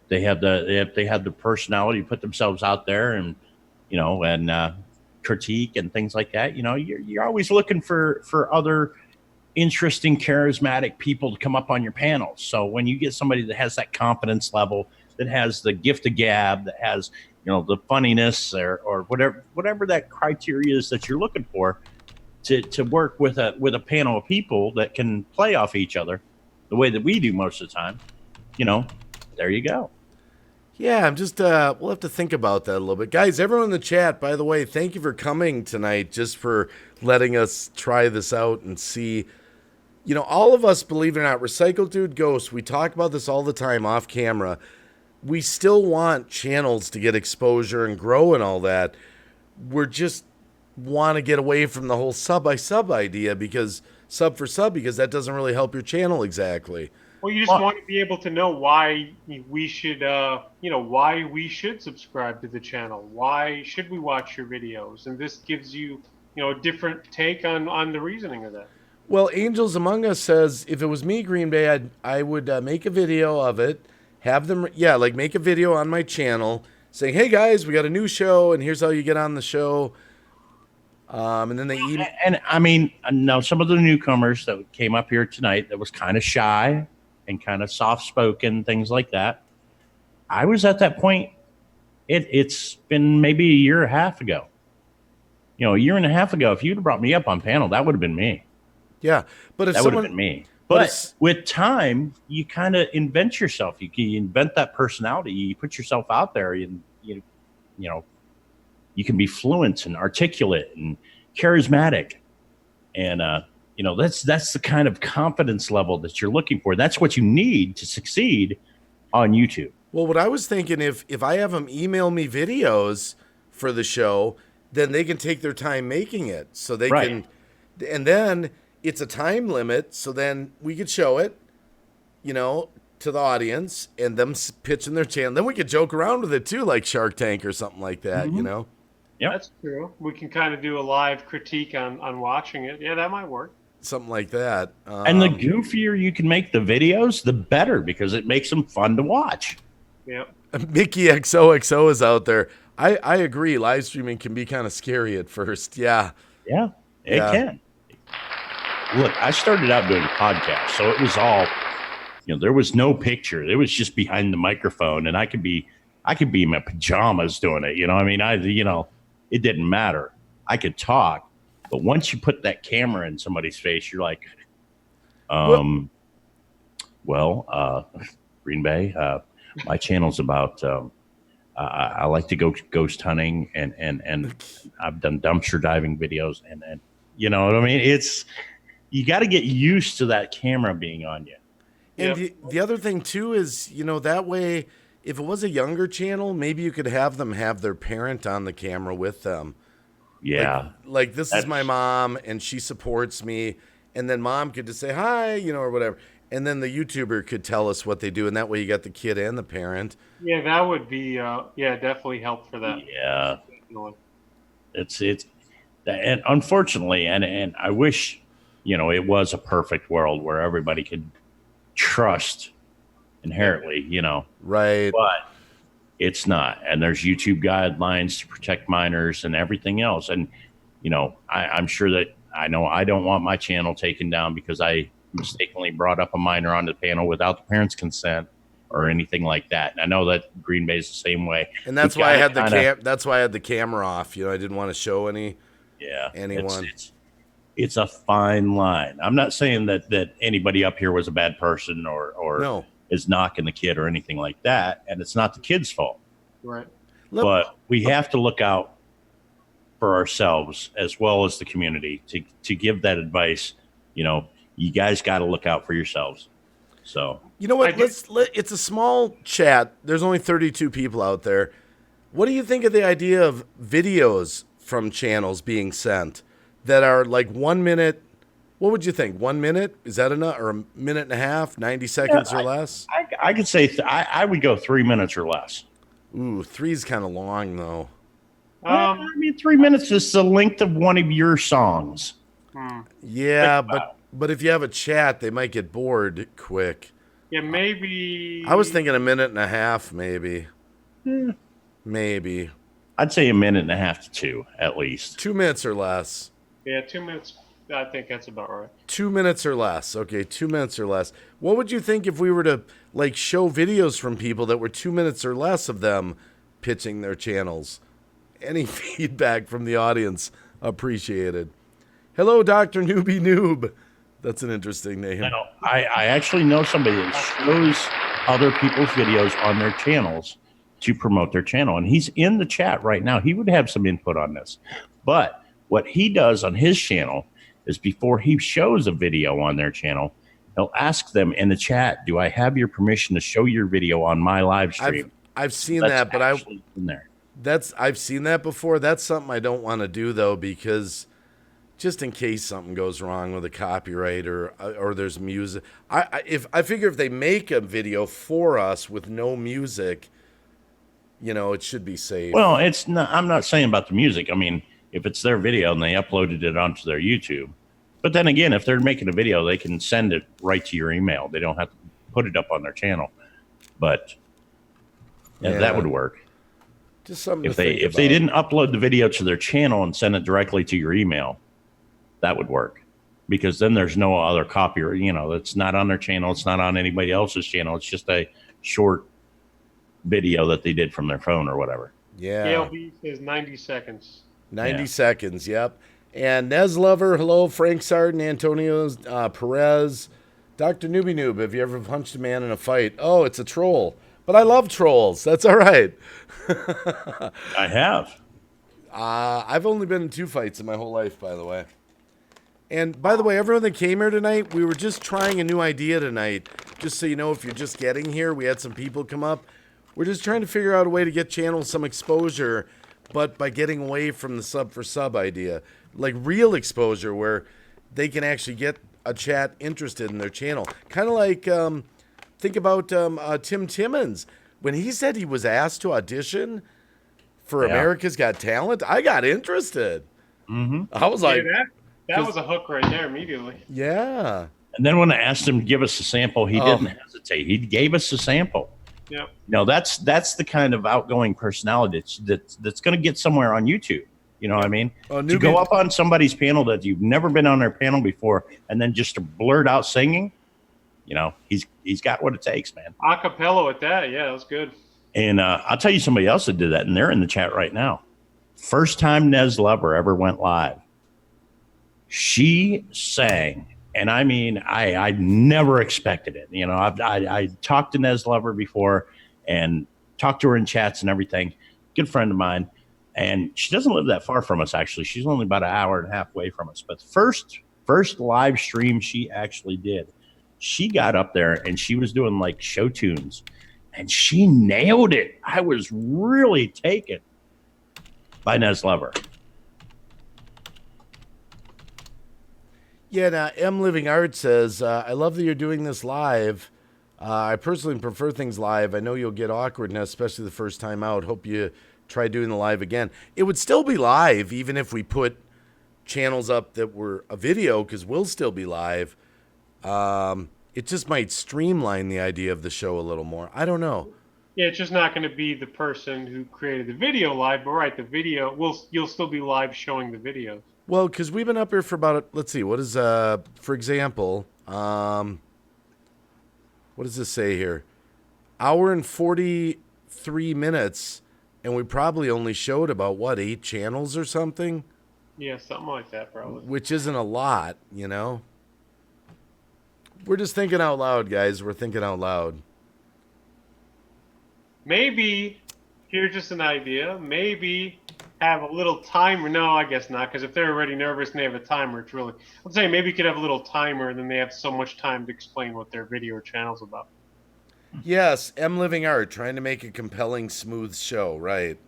They have the personality to put themselves out there and critique and things like that. You're always looking for other interesting, charismatic people to come up on your panels. So when you get somebody that has that confidence level, that has the gift of gab, that has the funniness or whatever that criteria is that you're looking for, to work with a panel of people that can play off each other the way that we do most of the time, there you go. Yeah, I'm just, we'll have to think about that a little bit. Guys, everyone in the chat, by the way, thank you for coming tonight, just for letting us try this out and see. All of us, believe it or not, Recycle Dude, Ghost, we talk about this all the time off camera. We still want channels to get exposure and grow and all that. We're just want to get away from the whole sub by sub idea, because sub for sub, because that doesn't really help your channel exactly. Well, you just want to be able to know why we should, why we should subscribe to the channel. Why should we watch your videos? And this gives you, a different take on the reasoning of that. Well, Angels Among Us says, if it was me, Green Bay, I would make a video of it, have them, make a video on my channel saying, hey guys, we got a new show, and here's how you get on the show. And then they email. And I mean, now some of the newcomers that came up here tonight that was kind of shy and kind of soft-spoken, things like that. I was at that point. It's been maybe a year and a half ago. A year and a half ago, if you'd have brought me up on panel, that would have been me. Yeah, but if that would have been me. But with time, you kind of invent yourself. You invent that personality. You put yourself out there, and you can be fluent and articulate and charismatic, and that's the kind of confidence level that you're looking for. That's what you need to succeed on YouTube. Well, what I was thinking, if I have them email me videos for the show, then they can take their time making it. So they can, and then it's a time limit. So then we could show it, to the audience and them pitching their channel. Then we could joke around with it too, like Shark Tank or something like that, Yeah, that's true. We can kind of do a live critique on watching it. Yeah, that might work. Something like that. And the goofier you can make the videos, the better, because it makes them fun to watch. Yeah. Mickey XOXO is out there. I agree. Live streaming can be kind of scary at first. Yeah. Yeah, it can. Look, I started out doing a podcast, so it was all, there was no picture. It was just behind the microphone, and I could be in my pajamas doing it. It didn't matter. I could talk, but once you put that camera in somebody's face, you're like, Green Bay, my channel's about, I like to go ghost hunting and I've done dumpster diving videos and you know what I mean? You got to get used to that camera being on you. And the other thing too is, that way, if it was a younger channel, maybe you could have them have their parent on the camera with them. Yeah. Like this is my mom and she supports me. And then mom could just say hi, or whatever. And then the YouTuber could tell us what they do. And that way you got the kid and the parent. Yeah, that would be, definitely help for that. Yeah. It's and unfortunately, and I wish, it was a perfect world where everybody could trust inherently, Right. But it's not. And there's YouTube guidelines to protect minors and everything else. And, I'm sure that I don't want my channel taken down because I mistakenly brought up a minor on the panel without the parents' consent or anything like that. And I know that Green Bay is the same way. And that's why I had that's why I had the camera off. I didn't want to show anyone. It's a fine line. I'm not saying that anybody up here was a bad person or is knocking the kid or anything like that. And it's not the kid's fault. Right. But we have to look out for ourselves as well as the community to give that advice. You guys got to look out for yourselves. So, you know what? It's a small chat. There's only 32 people out there. What do you think of the idea of videos from channels being sent that are like 1 minute? What would you think? 1 minute? Is that enough? Or a minute and a half, 90 seconds or less? I could say I would go 3 minutes or less. Ooh, 3's kind of long though. 3 minutes is the length of one of your songs. Yeah, but if you have a chat, they might get bored quick. Yeah, maybe. I was thinking a minute and a half, maybe. Maybe. I'd say a minute and a half to 2, at least. 2 minutes or less. Yeah, 2 minutes. I think that's about right. 2 minutes or less. Okay, 2 minutes or less. What would you think if we were to show videos from people that were 2 minutes or less of them pitching their channels? Any feedback from the audience appreciated. Hello, Dr. Newbie Noob. That's an interesting name. I actually know somebody that shows other people's videos on their channels to promote their channel. And he's in the chat right now. He would have some input on this. But what he does on his channel is before he shows a video on their channel, he'll ask them in the chat, do I have your permission to show your video on my live stream? I've seen that, but I've seen that before. That's something I don't want to do though, because just in case something goes wrong with a copyright or there's music. I figure if they make a video for us with no music, you know, it should be safe. Well, it's not. I'm not saying about the music. I mean, if it's their video and they uploaded it onto their YouTube, but then again, if they're making a video, they can send it right to your email. They don't have to put it up on their channel. But yeah, that would work. Just something if they didn't upload the video to their channel and send it directly to your email, that would work, because then there's no other copyright. You know, it's not on their channel. It's not on anybody else's channel. It's just a short video that they did from their phone or whatever. Yeah. KLB says 90 seconds. 90 seconds. Yep. And Nez Lover, hello. Frank Sarden, Antonio Perez, Dr. Newbie Noob. Have you ever punched a man in a fight? Oh, it's a troll. But I love trolls. That's all right. I have. I've only been in 2 fights in my whole life, by the way. And by the way, everyone that came here tonight, we were just trying a new idea tonight. Just so you know, if you're just getting here, we had some people come up. We're just trying to figure out a way to get channels some exposure, but by getting away from the sub for sub idea. Like real exposure where they can actually get a chat interested in their channel. Kind of like, think about Tim Timmons. When he said he was asked to audition for America's Got Talent, I got interested. Mm-hmm. I was like... That was a hook right there immediately. Yeah. And then when I asked him to give us a sample, he didn't hesitate. He gave us a sample. Yep. You know, that's the kind of outgoing personality that's going to get somewhere on YouTube. You know what I mean? To go up on somebody's panel that you've never been on their panel before, and then just to blurt out singing, you know, he's got what it takes, man. Acapella at that, yeah, that was good. And I'll tell you somebody else that did that, and they're in the chat right now. First time Nez Lover ever went live. She sang, and I mean, I never expected it. You know, I talked to Nez Lover before and talked to her in chats and everything. Good friend of mine. And she doesn't live that far from us, actually. She's only about an hour and a half away from us. But the first live stream she actually did, she got up there and she was doing like show tunes, and she nailed it. I was really taken by Nez Lover. Yeah, now M Living Art says, I love that you're doing this live. I personally prefer things live. I know you'll get awkwardness, especially the first time out. Hope you try doing the live again. It would still be live, even if we put channels up that were a video, because we'll still be live. It just might streamline the idea of the show a little more. I don't know. Yeah, it's just not going to be the person who created the video live, but right, the video, you'll still be live showing the videos. Well, because we've been up here for about, let's see, what is, for example, what does this say here? Hour and 43 minutes, and we probably only showed about, 8 channels or something? Yeah, something like that, probably. Which isn't a lot, you know? We're just thinking out loud, guys. We're thinking out loud. Maybe, here's just an idea, maybe have a little timer. No, I guess not, because if they're already nervous and they have a timer, it's really... I'm saying maybe you could have a little timer, and then they have so much time to explain what their video or channel's about. Yes, M Living Art, trying to make a compelling, smooth show. Right.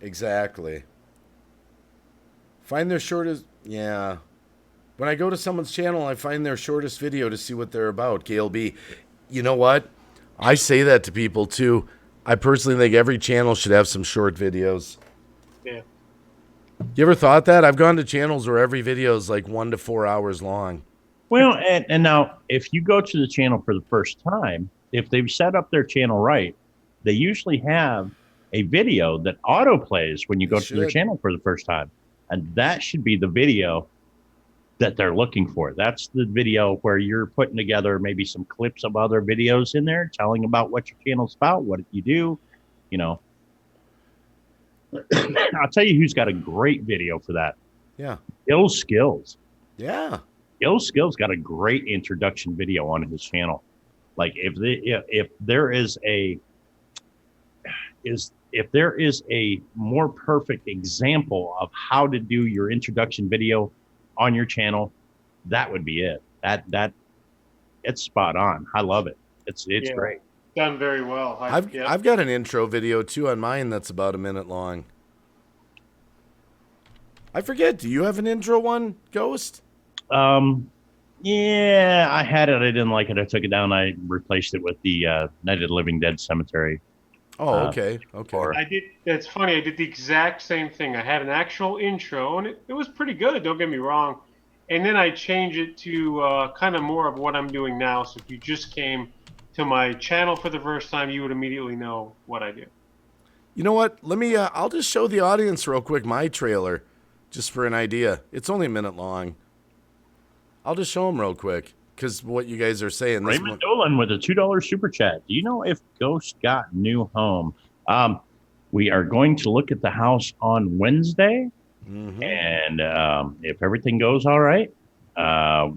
Exactly. Find their shortest... Yeah. When I go to someone's channel, I find their shortest video to see what they're about. KLB. You know what? I say that to people, too. I personally think every channel should have some short videos. Yeah. You ever thought that? I've gone to channels where every video is like 1 to 4 hours long. Well, and now, if you go to the channel for the first time, if they've set up their channel right, they usually have a video that auto plays when you go to their channel for the first time. And that should be the video that they're looking for. That's the video where you're putting together maybe some clips of other videos in there, telling about what your channel's about, what you do, you know. I'll tell you who's got a great video for that. Yeah. Ill Skills. Yeah. Ill Skills got a great introduction video on his channel. Like if there is a more perfect example of how to do your introduction video on your channel, that would be it. That it's spot on. I love it. It's great. Done very well. I've got an intro video too on mine that's about a minute long. I forget. Do you have an intro one, Ghost? Yeah, I had it. I didn't like it. I took it down. I replaced it with the Night of the Living Dead Cemetery. Oh, okay. I did. It's funny. I did the exact same thing. I had an actual intro, and it was pretty good. Don't get me wrong. And then I changed it to kind of more of what I'm doing now. So if you just came to my channel for the first time, you would immediately know what I do. You know what? Let me. I'll just show the audience real quick my trailer, just for an idea. It's only a minute long. I'll just show them real quick because what you guys are saying. Raymond Dolan with a $2 super chat. Do you know if Ghost got new home? We are going to look at the house on Wednesday, and if everything goes all right,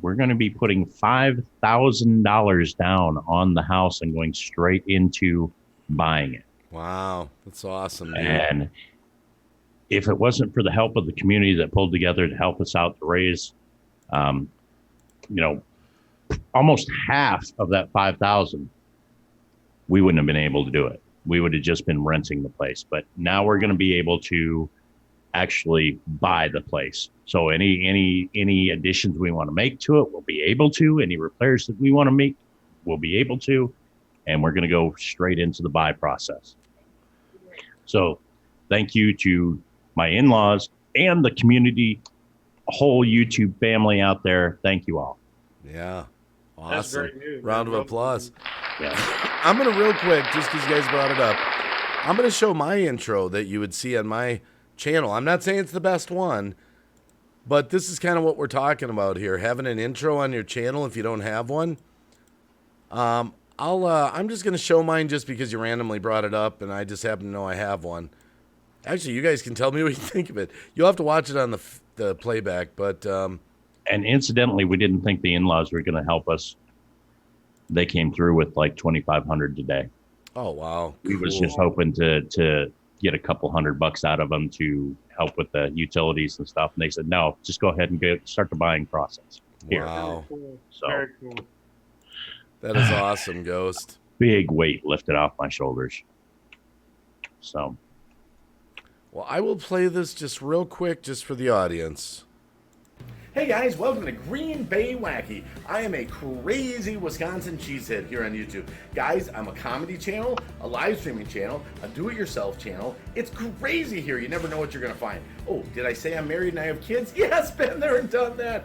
we're going to be putting $5,000 down on the house and going straight into buying it. Wow, that's awesome, dude. And if it wasn't for the help of the community that pulled together to help us out to raise, almost half of that 5,000, we wouldn't have been able to do it. We would have just been renting the place. But now we're going to be able to actually buy the place. So any additions we want to make to it, we'll be able to. Any repairs that we want to make, we'll be able to. And we're going to go straight into the buy process. So thank you to my in-laws and the community, whole YouTube family out there. Thank you all. Yeah. Awesome. That's great news. Round of applause. Yeah. I'm going to real quick, just because you guys brought it up, I'm going to show my intro that you would see on my channel. I'm not saying it's the best one, but this is kind of what we're talking about here. Having an intro on your channel if you don't have one. I'm just going to show mine just because you randomly brought it up and I just happen to know I have one. Actually, you guys can tell me what you think of it. You'll have to watch it on the playback, but... And incidentally, we didn't think the in-laws were going to help us. They came through with like $2,500 today. Oh, wow. We was just hoping to get a couple $100 out of them to help with the utilities and stuff. And they said, no, just go ahead and start the buying process. Here. Wow. So Very cool. That is awesome, Ghost. Big weight lifted off my shoulders. So. Well, I will play this just real quick just for the audience. Hey guys, welcome to Green Bay Wacky. I am a crazy Wisconsin cheesehead here on YouTube. Guys, I'm a comedy channel, a live streaming channel, a do-it-yourself channel. It's crazy here. You never know what you're going to find. Oh, did I say I'm married and I have kids? Yes, been there and done that.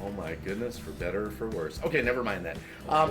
Oh my goodness, for better or for worse. Okay, never mind that.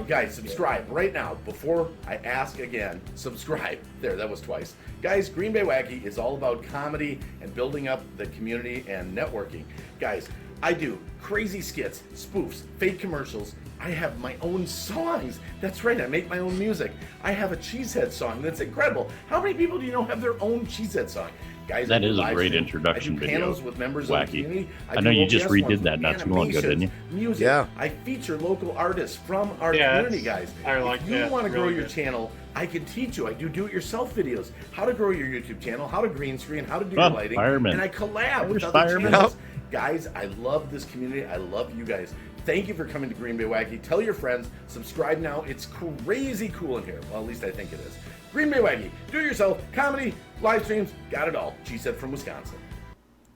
Guys, subscribe right now. Before I ask again, subscribe. There, that was twice. Guys, Green Bay Wacky is all about comedy and building up the community and networking. Guys, I do crazy skits, spoofs, fake commercials. I have my own songs. That's right, I make my own music. I have a Cheesehead song that's incredible. How many people do you know have their own Cheesehead song? Guys, that is a great introduction I do video. Panels with members Wacky. of the community. I know you just redid that not too long ago, didn't you? Music. Yeah. I feature local artists from our community, guys. If you want to grow your channel, I can teach you. I do it yourself videos. How to grow your YouTube channel, how to green screen, how to do your lighting. Fireman. And I collab with other Fireman. channels. Guys, I love this community. I love you guys. Thank you for coming to Green Bay Wacky. Tell your friends. Subscribe now. It's crazy cool in here. Well, at least I think it is. Green Bay Wacky. Do it yourself. Comedy, live streams, got it all. Cheesehead from Wisconsin.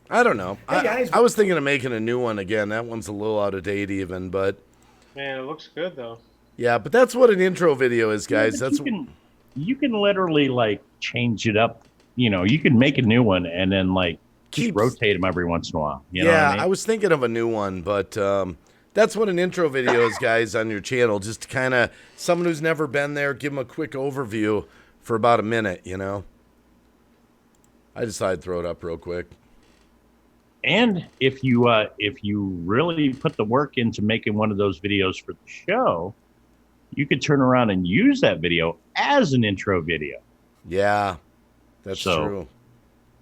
I don't know. Hey guys. I was thinking of making a new one again. That one's a little out of date even, but... Man, it looks good, though. Yeah, but that's what an intro video is, guys. Yeah, that's you can literally, like, change it up. You know, you can make a new one and then, like, just rotate them every once in a while. You know what I mean? I was thinking of a new one, but that's what an intro video is, guys, on your channel. Just to kind of, someone who's never been there, give them a quick overview for about a minute, you know? I just thought I'd throw it up real quick. And if you really put the work into making one of those videos for the show, you could turn around and use that video as an intro video. Yeah, that's true.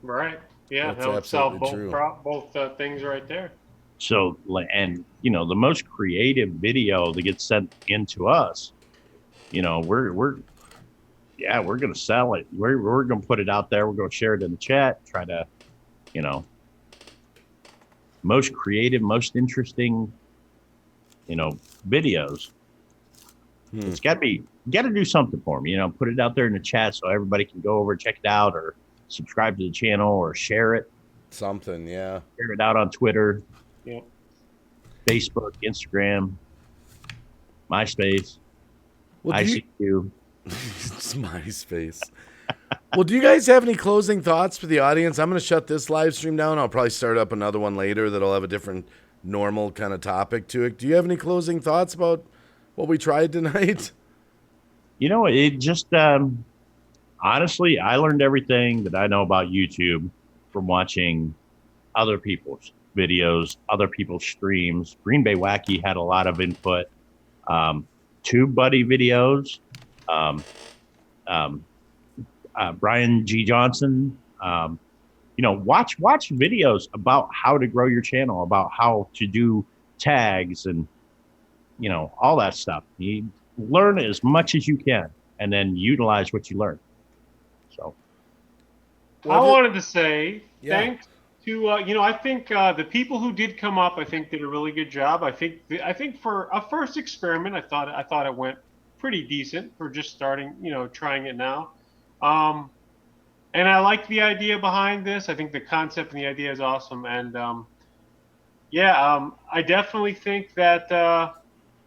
Right. Yeah, That's that would sell absolutely both things right there. So, and you know, the most creative video that gets sent into us, you know, we're gonna sell it. We're gonna put it out there. We're gonna share it in the chat. Try to, you know, most creative, most interesting, you know, videos. It's got to be, you got to do something for them. You know, put it out there in the chat so everybody can go over, check it out, or subscribe to the channel, or share it. Something, yeah. Share it out on Twitter, Yep. Facebook, Instagram, MySpace, Well, do you, ICQ. it's MySpace. Well, do you guys have any closing thoughts for the audience? I'm going to shut this live stream down. I'll probably start up another one later that'll have a different normal kind of topic to it. Do you have any closing thoughts about what we tried tonight? You know, it just honestly, I learned everything that I know about YouTube from watching other people's videos, other people's streams. Green Bay Wacky had a lot of input. Tube Buddy videos. Brian G. Johnson. Watch videos about how to grow your channel, about how to do tags and, all that stuff. You learn as much as you can and then utilize what you learn. So I wanted to say Yeah. thanks to I think the people who did come up, I think did a really good job. I think for a first experiment, I thought it went pretty decent for just starting, trying it now. And I like the idea behind this. I think the concept and the idea is awesome. And I definitely think that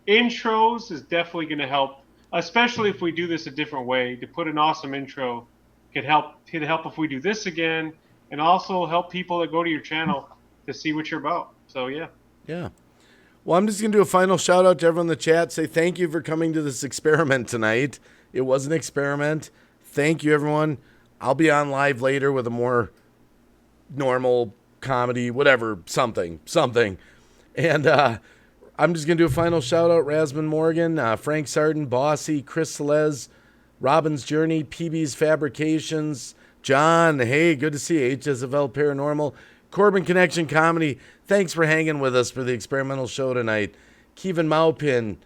intros is definitely going to help, especially if we do this a different way. To put an awesome intro could help if we do this again, and also help people that go to your channel to see what you're about. So yeah. Yeah. Well, I'm just going to do a final shout out to everyone in the chat. Say thank you for coming to this experiment tonight. It was an experiment. Thank you, everyone. I'll be on live later with a more normal comedy, whatever, something. And I'm just going to do a final shout out. Rasmus Morgan, Frank Sarden, Bossy, Chris Selez, Robin's Journey, PB's Fabrications, John, hey, good to see you. HSFL Paranormal, Corbin Connection Comedy. Thanks for hanging with us for the experimental show tonight. Kevin Maupin,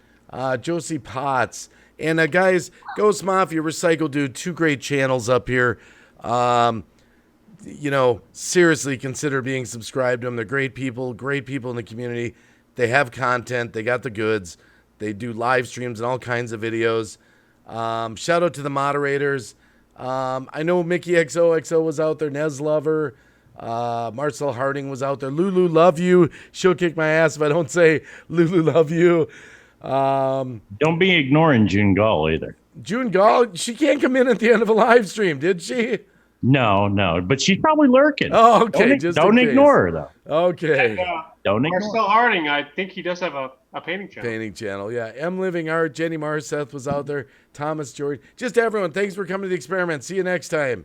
Josie Potts, and guys, Ghost Mafia, Recycle Dude, 2 great channels up here. Seriously consider being subscribed to them. They're great people in the community. They have content. They got the goods. They do live streams and all kinds of videos. Shout out to the moderators. I know Mickey XOXO was out there. Nez Lover. Marcel Harding was out there. Lulu, love you. She'll kick my ass if I don't say Lulu, love you. don't be ignoring June Gall either. June Gall, she can't come in at the end of a live stream, did she? No, but she's probably lurking. Oh, okay. Don't ignore her, though. Okay. Don't ignore Marcel Harding, I think he does have a painting channel. Painting channel, yeah. M Living Art, Jenny Marseth was out there. Thomas George. Just everyone, thanks for coming to the experiment. See you next time.